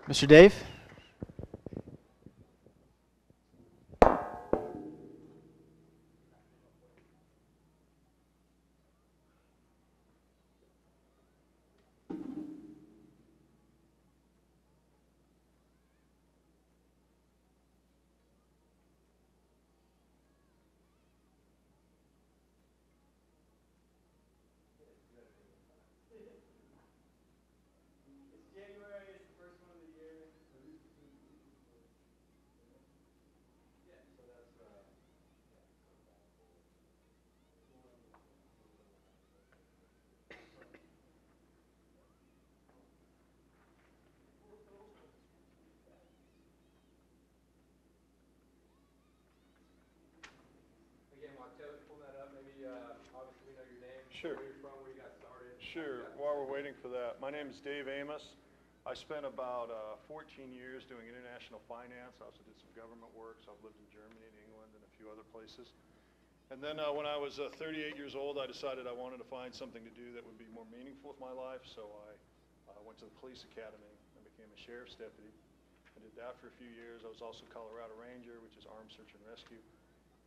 Mr. Dave? Sure. Where you're from, where you got started. Sure. While we're waiting for that, my name is Dave Amos. I spent about 14 years doing international finance. I also did some government work, so I've lived in Germany and England and a few other places. And then when I was 38 years old, I decided I wanted to find something to do that would be more meaningful with my life, so I went to the police academy and became a sheriff's deputy. I did that for a few years. I was also Colorado Ranger, which is armed search and rescue.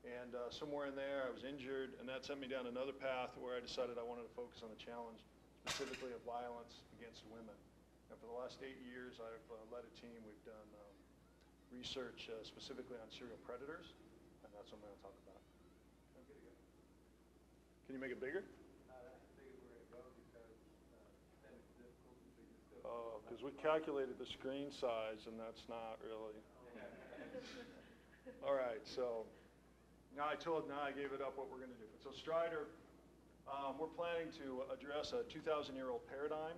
And somewhere in there, I was injured, and that sent me down another path where I decided I wanted to focus on the challenge, specifically of violence against women. And for the last 8 years, I've led a team. We've done research specifically on serial predators, and that's what I'm going to talk about. Can you make it bigger? Oh, because we calculated the screen size, and that's not really. All right, so. Now I gave it up what we're going to do. So Strider, we're planning to address a 2,000-year-old paradigm.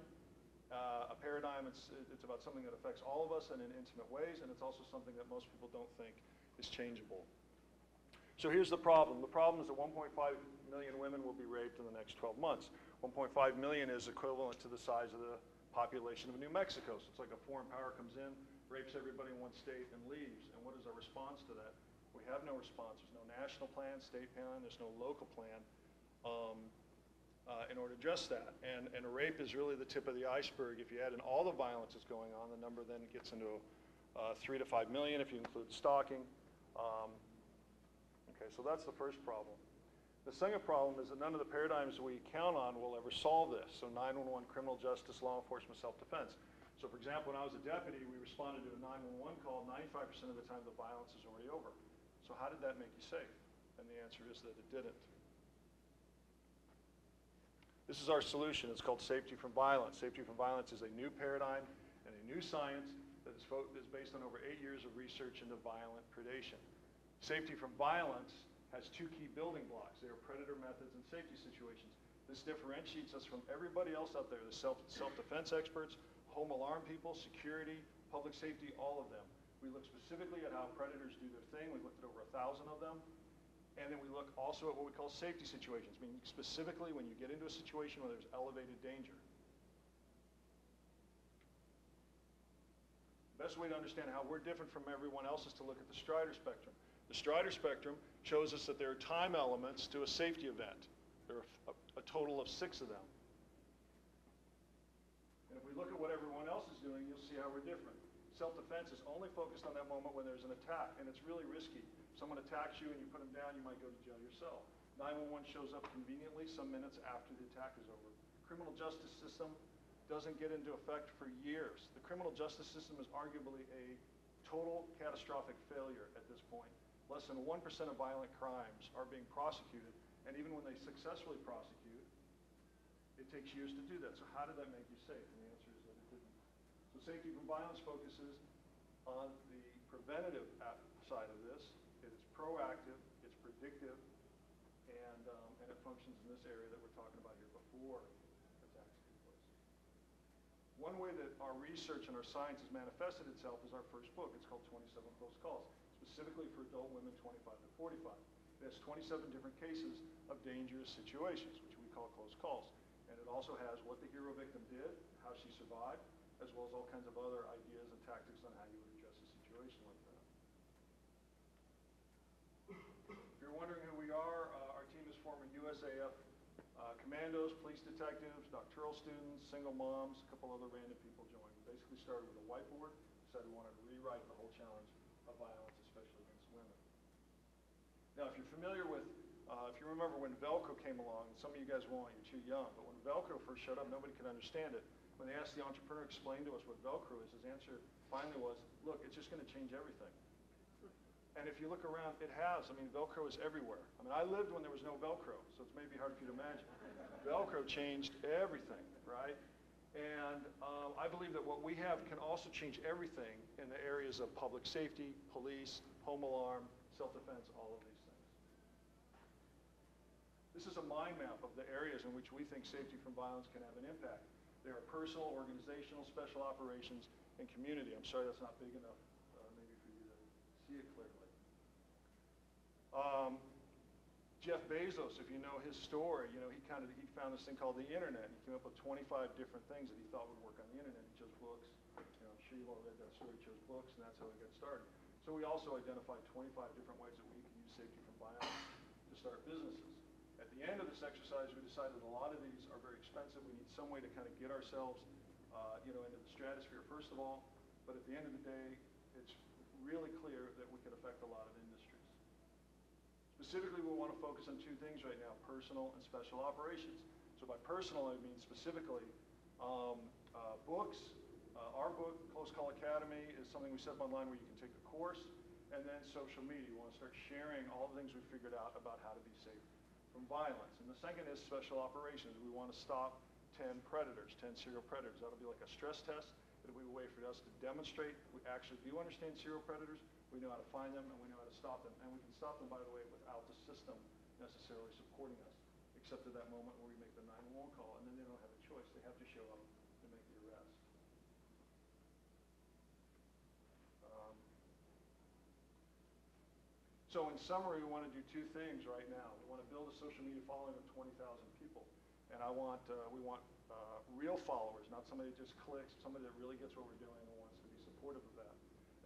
A paradigm, it's about something that affects all of us and in intimate ways, and it's also something that most people don't think is changeable. So here's the problem. The problem is that 1.5 million women will be raped in the next 12 months. 1.5 million is equivalent to the size of the population of New Mexico. So it's like a foreign power comes in, rapes everybody in one state, and leaves. And what is our response to that? We have no response. There's no national plan, state plan, there's no local plan in order to address that. And a rape is really the tip of the iceberg. If you add in all the violence that's going on, the number then gets into 3 to 5 million if you include stalking. Okay, so that's the first problem. The second problem is that none of the paradigms we count on will ever solve this. So 911, criminal justice, law enforcement, self-defense. So for example, when I was a deputy, we responded to a 911 call. 95% of the time, the violence is already over. So how did that make you safe? And the answer is that it didn't. This is our solution. It's called safety from violence. Safety from violence is a new paradigm and a new science that is based on over 8 years of research into violent predation. Safety from violence has 2 key building blocks. They are predator methods and safety situations. This differentiates us from everybody else out there, the self-defense experts, home alarm people, security, public safety, all of them. We look specifically at how predators do their thing. We looked at over 1,000 of them. And then we look also at what we call safety situations, meaning specifically when you get into a situation where there's elevated danger. The best way to understand how we're different from everyone else is to look at the Strider spectrum. The Strider spectrum shows us that there are time elements to a safety event. There are a total of 6 of them. And if we look at what everyone else is doing, you'll see how we're different. Self-defense is only focused on that moment when there's an attack, and it's really risky. If someone attacks you and you put them down, you might go to jail yourself. 911 shows up conveniently some minutes after the attack is over. Criminal justice system doesn't get into effect for years. The criminal justice system is arguably a total catastrophic failure at this point. Less than 1% of violent crimes are being prosecuted, and even when they successfully prosecute, it takes years to do that. So how did that make you safe? And the answer is that it didn't. So safety from violence focuses on the preventative side of this. It is proactive, it's predictive, and it functions in this area that we're talking about here before attacks take place. One way that our research and our science has manifested itself is our first book. It's called 27 Close Calls, specifically for adult women 25 to 45. It has 27 different cases of dangerous situations, which we call close calls. And it also has what the hero victim did, how she survived, as well as all kinds of other ideas and tactics on how you would address a situation like that. If you're wondering who we are, our team is former USAF command randos, police detectives, doctoral students, single moms, a couple other random people joined. We basically started with a whiteboard, decided we wanted to rewrite the whole challenge of violence, especially against women. Now, if you're familiar with, if you remember when Velcro came along, and some of you guys won't, you're too young, but when Velcro first showed up, nobody could understand it. When they asked the entrepreneur to explain to us what Velcro is, his answer finally was, look, it's just going to change everything. And if you look around, it has. I mean, Velcro is everywhere. I mean, I lived when there was no Velcro, so it's maybe hard for you to imagine. Velcro changed everything, right? And I believe that what we have can also change everything in the areas of public safety, police, home alarm, self-defense, all of these things. This is a mind map of the areas in which we think safety from violence can have an impact. There are personal, organizational, special operations, and community. I'm sorry that's not big enough maybe for you to see it clearly. Jeff Bezos, if you know his story, you know, he found this thing called the internet. He came up with 25 different things that he thought would work on the internet. He chose books. You know, I'm sure you all read that story. He chose books, and that's how he got started. So we also identified 25 different ways that we can use safety from violence to start businesses. At the end of this exercise, we decided a lot of these are very expensive. We need some way to kind of get ourselves, you know, into the stratosphere first of all. But at the end of the day, it's really clear that we can affect a lot of industries. Specifically, we want to focus on two things right now, personal and special operations. So by personal, I mean specifically books. Our book, Close Call Academy, is something we set up online where you can take a course. And then social media. We want to start sharing all the things we've figured out about how to be safe from violence. And the second is special operations. We want to stop 10 predators, 10 serial predators. That'll be like a stress test. It'll be a way for us to demonstrate we actually do understand serial predators. We know how to find them, and we know how to stop them. And we can stop them, by the way, without the system necessarily supporting us, except at that moment where we make the 911 call, and then they don't have a choice. They have to show up to make the arrest. So in summary, we want to do two things right now. We want to build a social media following of 20,000 people. And we want real followers, not somebody that just clicks, somebody that really gets what we're doing and wants to be supportive of that.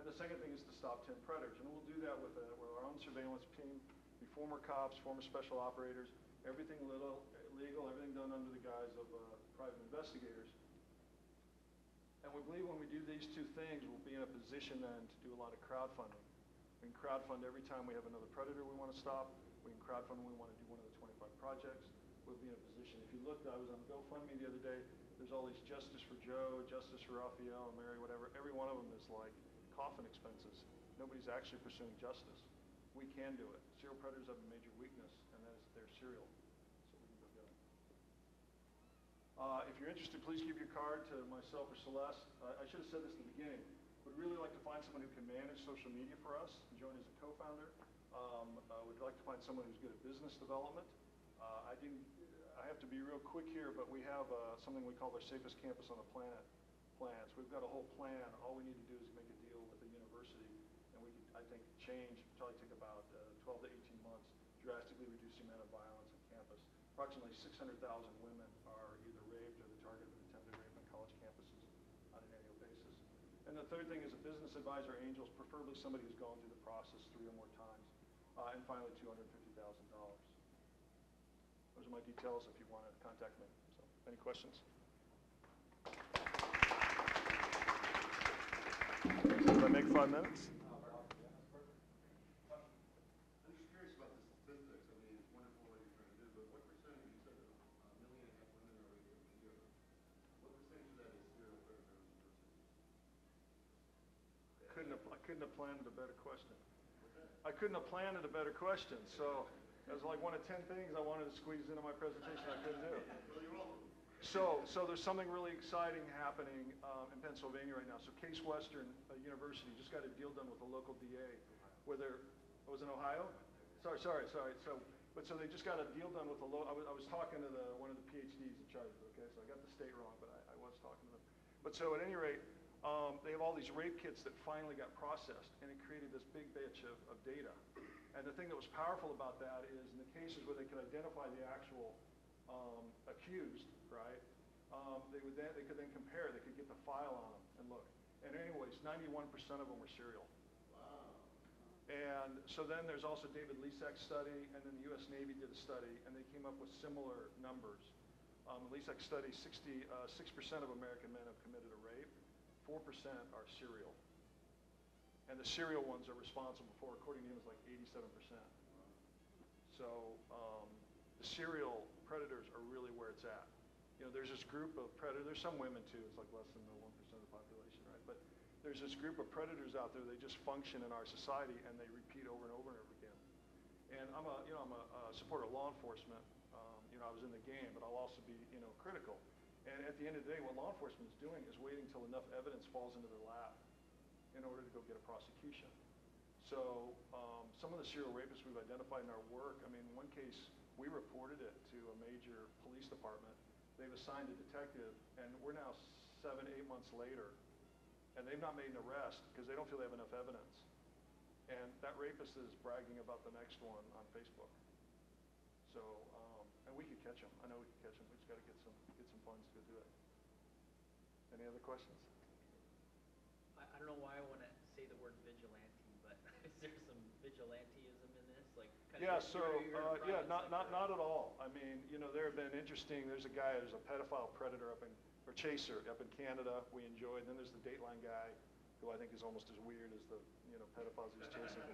And the second thing is to stop 10 predators. And we'll do that with our own surveillance team, be former cops, former special operators, everything legal, everything done under the guise of private investigators. And we believe when we do these two things, we'll be in a position then to do a lot of crowdfunding. We can crowdfund every time we have another predator we want to stop. We can crowdfund when we want to do one of the 25 projects. We'll be in a position. If you looked, I was on GoFundMe the other day. There's all these Justice for Joe, Justice for Raphael, Mary, whatever. Every one of them is like coffin expenses. Nobody's actually pursuing justice. We can do it. Serial predators have a major weakness, and that is that they're serial. So we can go get them. If you're interested, please give your card to myself or Celeste. I should have said this at the beginning. Would really like to find someone who can manage social media for us and join as a co-founder. Would like to find someone who's good at business development. I have to be real quick here, but we have something we call our safest campus on the planet plans. We've got a whole plan. All we need to do is make a deal with the university, and we could, I think, probably take about 12 to 18 months, drastically reduce the amount of violence on campus. Approximately 600,000 women are either raped or the target of an attempted rape on college campuses on an annual basis. And the third thing is a business advisor, angels, preferably somebody who's gone through the process 3 or more times. And finally, $250,000. Those are my details if you want to contact me. So, any questions? Did I make 5 minutes? I'm just curious about the statistics. I mean, it's wonderful what you're trying to do, but what percentage, you said 1.5 million women are raped every year. What percentage of that is serial predators versus? I couldn't have planned a better question. I couldn't have planned a better question. So it was like one of 10 things I wanted to squeeze into my presentation I couldn't do. So there's something really exciting happening in Pennsylvania right now. So Case Western University just got a deal done with a local DA where was in Ohio? Sorry. So they just got a deal done with I was talking to one of the PhDs in charge of it, okay? So I got the state wrong, but I was talking to them. But so at any rate, they have all these rape kits that finally got processed, and it created this big batch of data. And the thing that was powerful about that is in the cases where they could identify the actual accused, right, they could then compare. They could get the file on them and look. And anyways, 91% of them were serial. Wow. And so then there's also David Lisak's study, and then the U.S. Navy did a study, and they came up with similar numbers. At least I studied 6% of American men have committed a rape. 4% are serial. And the serial ones are responsible for, according to him, is like 87%. So the serial predators are really where it's at. You know, there's this group of predators. There's some women too. It's like less than the 1% of the population, right? But there's this group of predators out there. They just function in our society, and they repeat over and over and over again. And I'm a supporter of law enforcement. You know, I was in the game, but I'll also be, you know, critical. And at the end of the day, what law enforcement is doing is waiting until enough evidence falls into their lap in order to go get a prosecution. So some of the serial rapists we've identified in our work, I mean, in one case, we reported it to a major police department. They've assigned a detective, and we're now 7, 8 months later, and they've not made an arrest because they don't feel they have enough evidence. And that rapist is bragging about the next one on Facebook. So, and we could catch him. I know we could catch him. We just got to get some funds to go do it. Any other questions? I don't know why I want to say the word vigilante, but is there some vigilanteism in this? Like, Yeah, so, yeah, not at all. I mean, you know, there have been interesting, there's a pedophile predator or chaser up in Canada we enjoyed. Then there's the Dateline guy, who I think is almost as weird as the, you know, pedophiles he's chasing.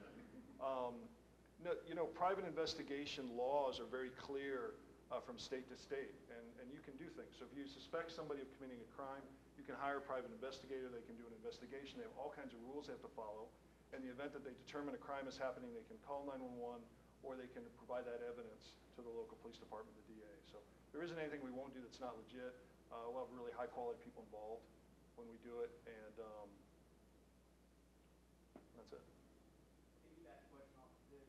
No, you know, private investigation laws are very clear from state to state, and you can do things. So if you suspect somebody of committing a crime, you can hire a private investigator. They can do an investigation. They have all kinds of rules they have to follow. In the event that they determine a crime is happening, they can call 911, or they can provide that evidence to the local police department, the DA. So there isn't anything we won't do that's not legit. We'll have really high-quality people involved when we do it, and that's it. Piggyback question off of this: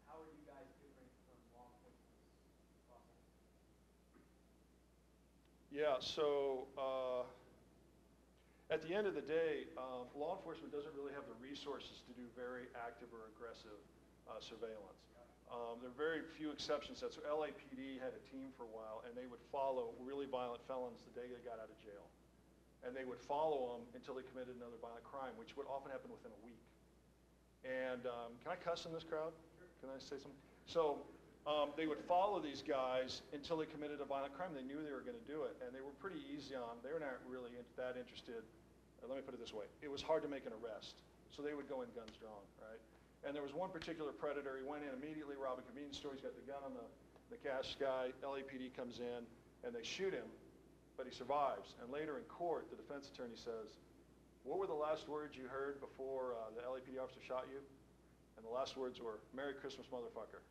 how are you guys different from law enforcement's process? Yeah, so at the end of the day, law enforcement doesn't really have the resources to do very active or aggressive surveillance. There are very few exceptions. So LAPD had a team for a while, and they would follow really violent felons the day they got out of jail. And they would follow them until they committed another violent crime, which would often happen within a week. And can I cuss in this crowd? Can I say something? So they would follow these guys until they committed a violent crime. They knew they were going to do it, and they were pretty easy on. They were not really that interested. Let me put it this way. It was hard to make an arrest, so they would go in guns drawn, right? And there was one particular predator. He went in immediately, robbed a convenience store. He's got the gun on the cash guy. LAPD comes in, and they shoot him, but he survives. And later in court, the defense attorney says, "What were the last words you heard before the LAPD officer shot you?" And the last words were, "Merry Christmas, motherfucker."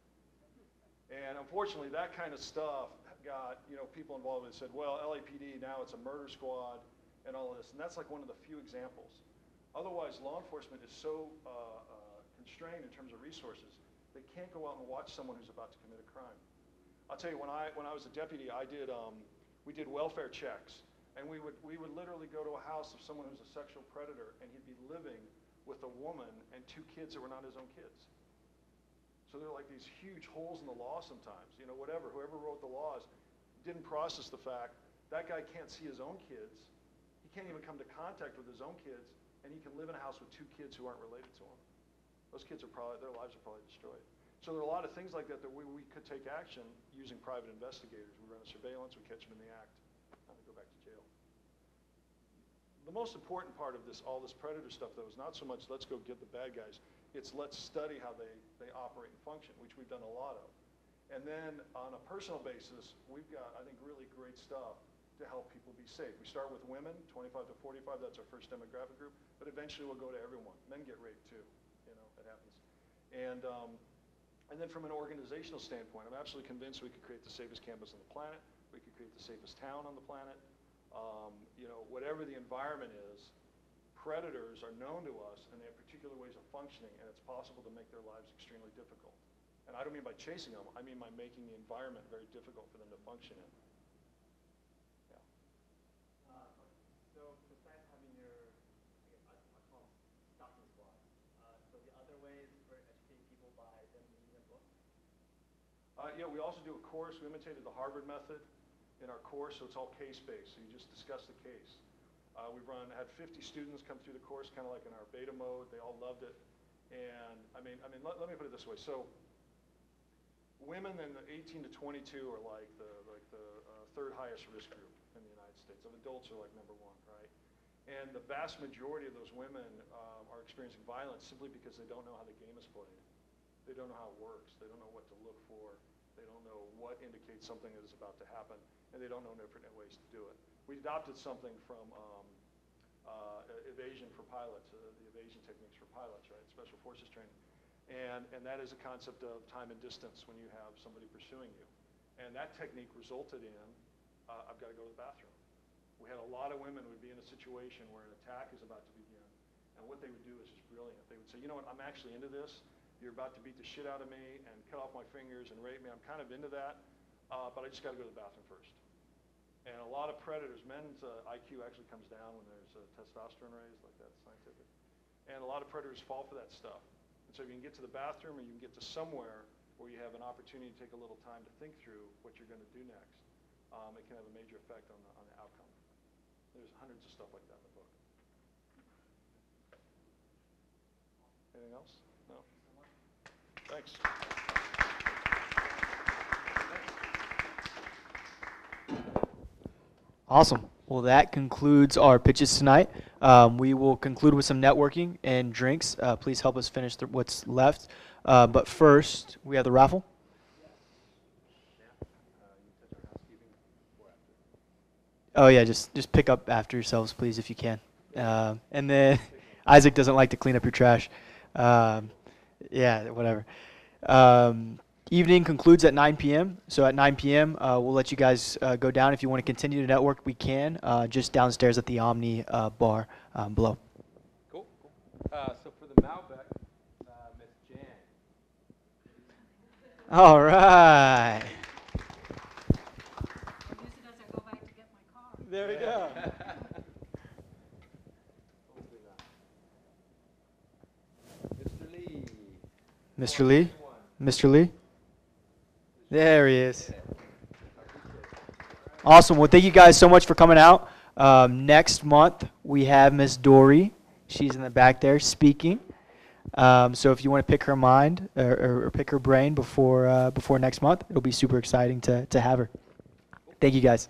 And unfortunately, that kind of stuff got, you know, people involved and said, well, LAPD, now it's a murder squad and all of this. And that's like one of the few examples. Otherwise, law enforcement is so constrained in terms of resources, they can't go out and watch someone who's about to commit a crime. I'll tell you, when I was a deputy, we did welfare checks. And we would literally go to a house of someone who's a sexual predator, and he'd be living with a woman and 2 kids that were not his own kids. So there are like these huge holes in the law sometimes. You know, whoever wrote the laws didn't process the fact that guy can't see his own kids. He can't even come to contact with his own kids, and he can live in a house with 2 kids who aren't related to him. Those kids their lives are probably destroyed. So there are a lot of things like that we could take action using private investigators. We run a surveillance, we catch them in the act, and they go back to jail. The most important part of all this predator stuff, though, is not so much let's go get the bad guys. It's let's study how they operate and function, which we've done a lot of. And then on a personal basis, we've got, I think, really great stuff to help people be safe. We start with women, 25 to 45, that's our first demographic group, but eventually we'll go to everyone. Men get raped too, you know, that happens. And then from an organizational standpoint, I'm absolutely convinced we could create the safest campus on the planet. We could create the safest town on the planet. You know, whatever the environment is, predators are known to us, and they have particular ways of functioning, and it's possible to make their lives extremely difficult. And I don't mean by chasing them, I mean by making the environment very difficult for them to function in. Yeah. So besides having your, I call them stopping squads, so the other way is for educating people by them reading a book? Yeah, we also do a course. We imitated the Harvard method in our course, so it's all case-based. So you just discuss the case. We've had 50 students come through the course, kind of like in our beta mode. They all loved it. And I mean, let me put it this way. So women in the 18 to 22 are like the third highest risk group in the United States. Of adults are like #1, right? And the vast majority of those women are experiencing violence simply because they don't know how the game is played. They don't know how it works. They don't know what to look for. They don't know what indicates something that is about to happen, and they don't know different ways to do it. We adopted something from evasion for pilots, the evasion techniques for pilots, right? Special forces training. And that is a concept of time and distance when you have somebody pursuing you. And that technique resulted in, I've got to go to the bathroom. We had a lot of women who would be in a situation where an attack is about to begin. And what they would do is just brilliant. They would say, you know what, I'm actually into this. You're about to beat the shit out of me and cut off my fingers and rape me. I'm kind of into that, but I just got to go to the bathroom first. And a lot of predators, men's IQ actually comes down when there's a testosterone raise, like that's scientific. And a lot of predators fall for that stuff. And so if you can get to the bathroom or you can get to somewhere where you have an opportunity to take a little time to think through what you're going to do next, it can have a major effect on the outcome. There's hundreds of stuff like that in the book. Anything else? No. Thanks. Awesome. Well, that concludes our pitches tonight. We will conclude with some networking and drinks. Please help us finish what's left. But first, we have the raffle. Oh yeah, just pick up after yourselves, please, if you can. And then Isaac doesn't like to clean up your trash. Yeah, whatever. Evening concludes at 9 p.m. So at 9 p.m., we'll let you guys go down. If you want to continue to network, we can, just downstairs at the Omni bar below. Cool. So for the Malbec, Miss Jan. All right. There we go. Mr. Lee. Mr. Lee? Mr. Lee? There he is. Awesome. Well, thank you guys so much for coming out. Next month, we have Miss Dory. She's in the back there speaking. So if you want to pick her mind or pick her brain before next month, it'll be super exciting to have her. Thank you guys.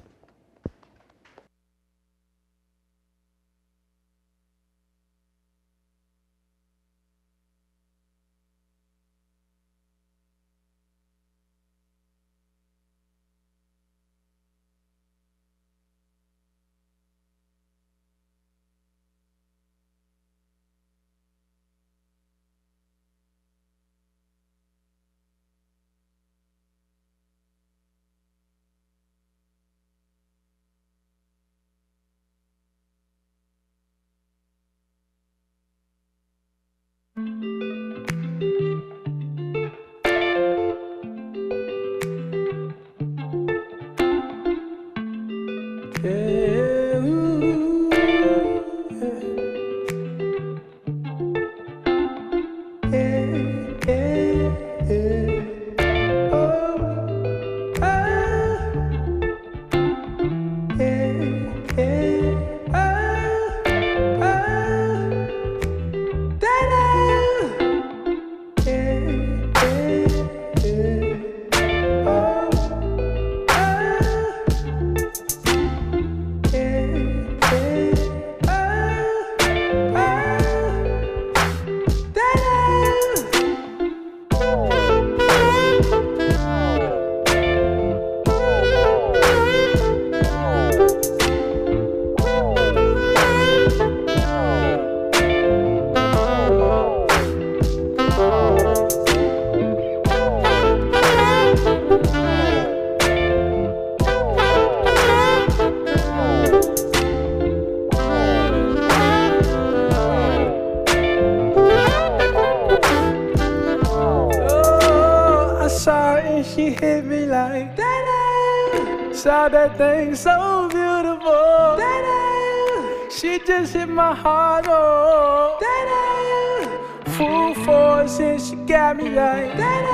She hit me like that. Saw that thing so beautiful. That she just hit my heart. Oh, that full force and she got me like that.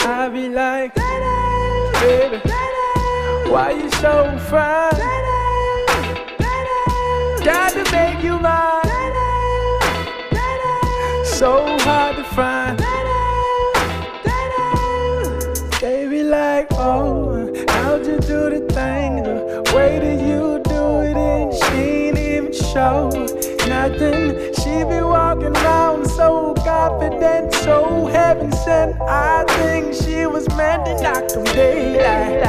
I be like that. Baby, why you so fine? Got to make you mine. So hard to find. They be like, oh, how'd you do the thing? face, and I think she was meant to knock them daylight.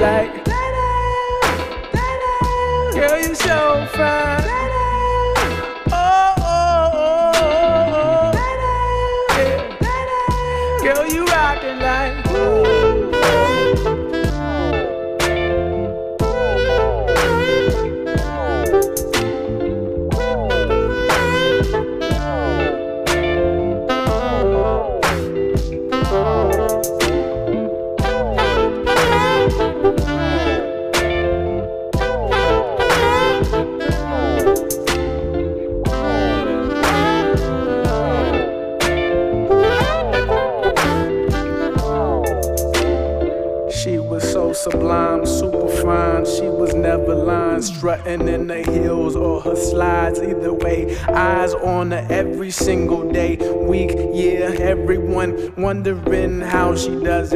Like, girl, you so fine. Oh, oh, oh, oh. Yeah. Girl, you rockin' like. She was so sublime, super fine. She was never lying, strutting in the heels or her slides. Either way, eyes on her every single day, week, year. Everyone wondering how she does it.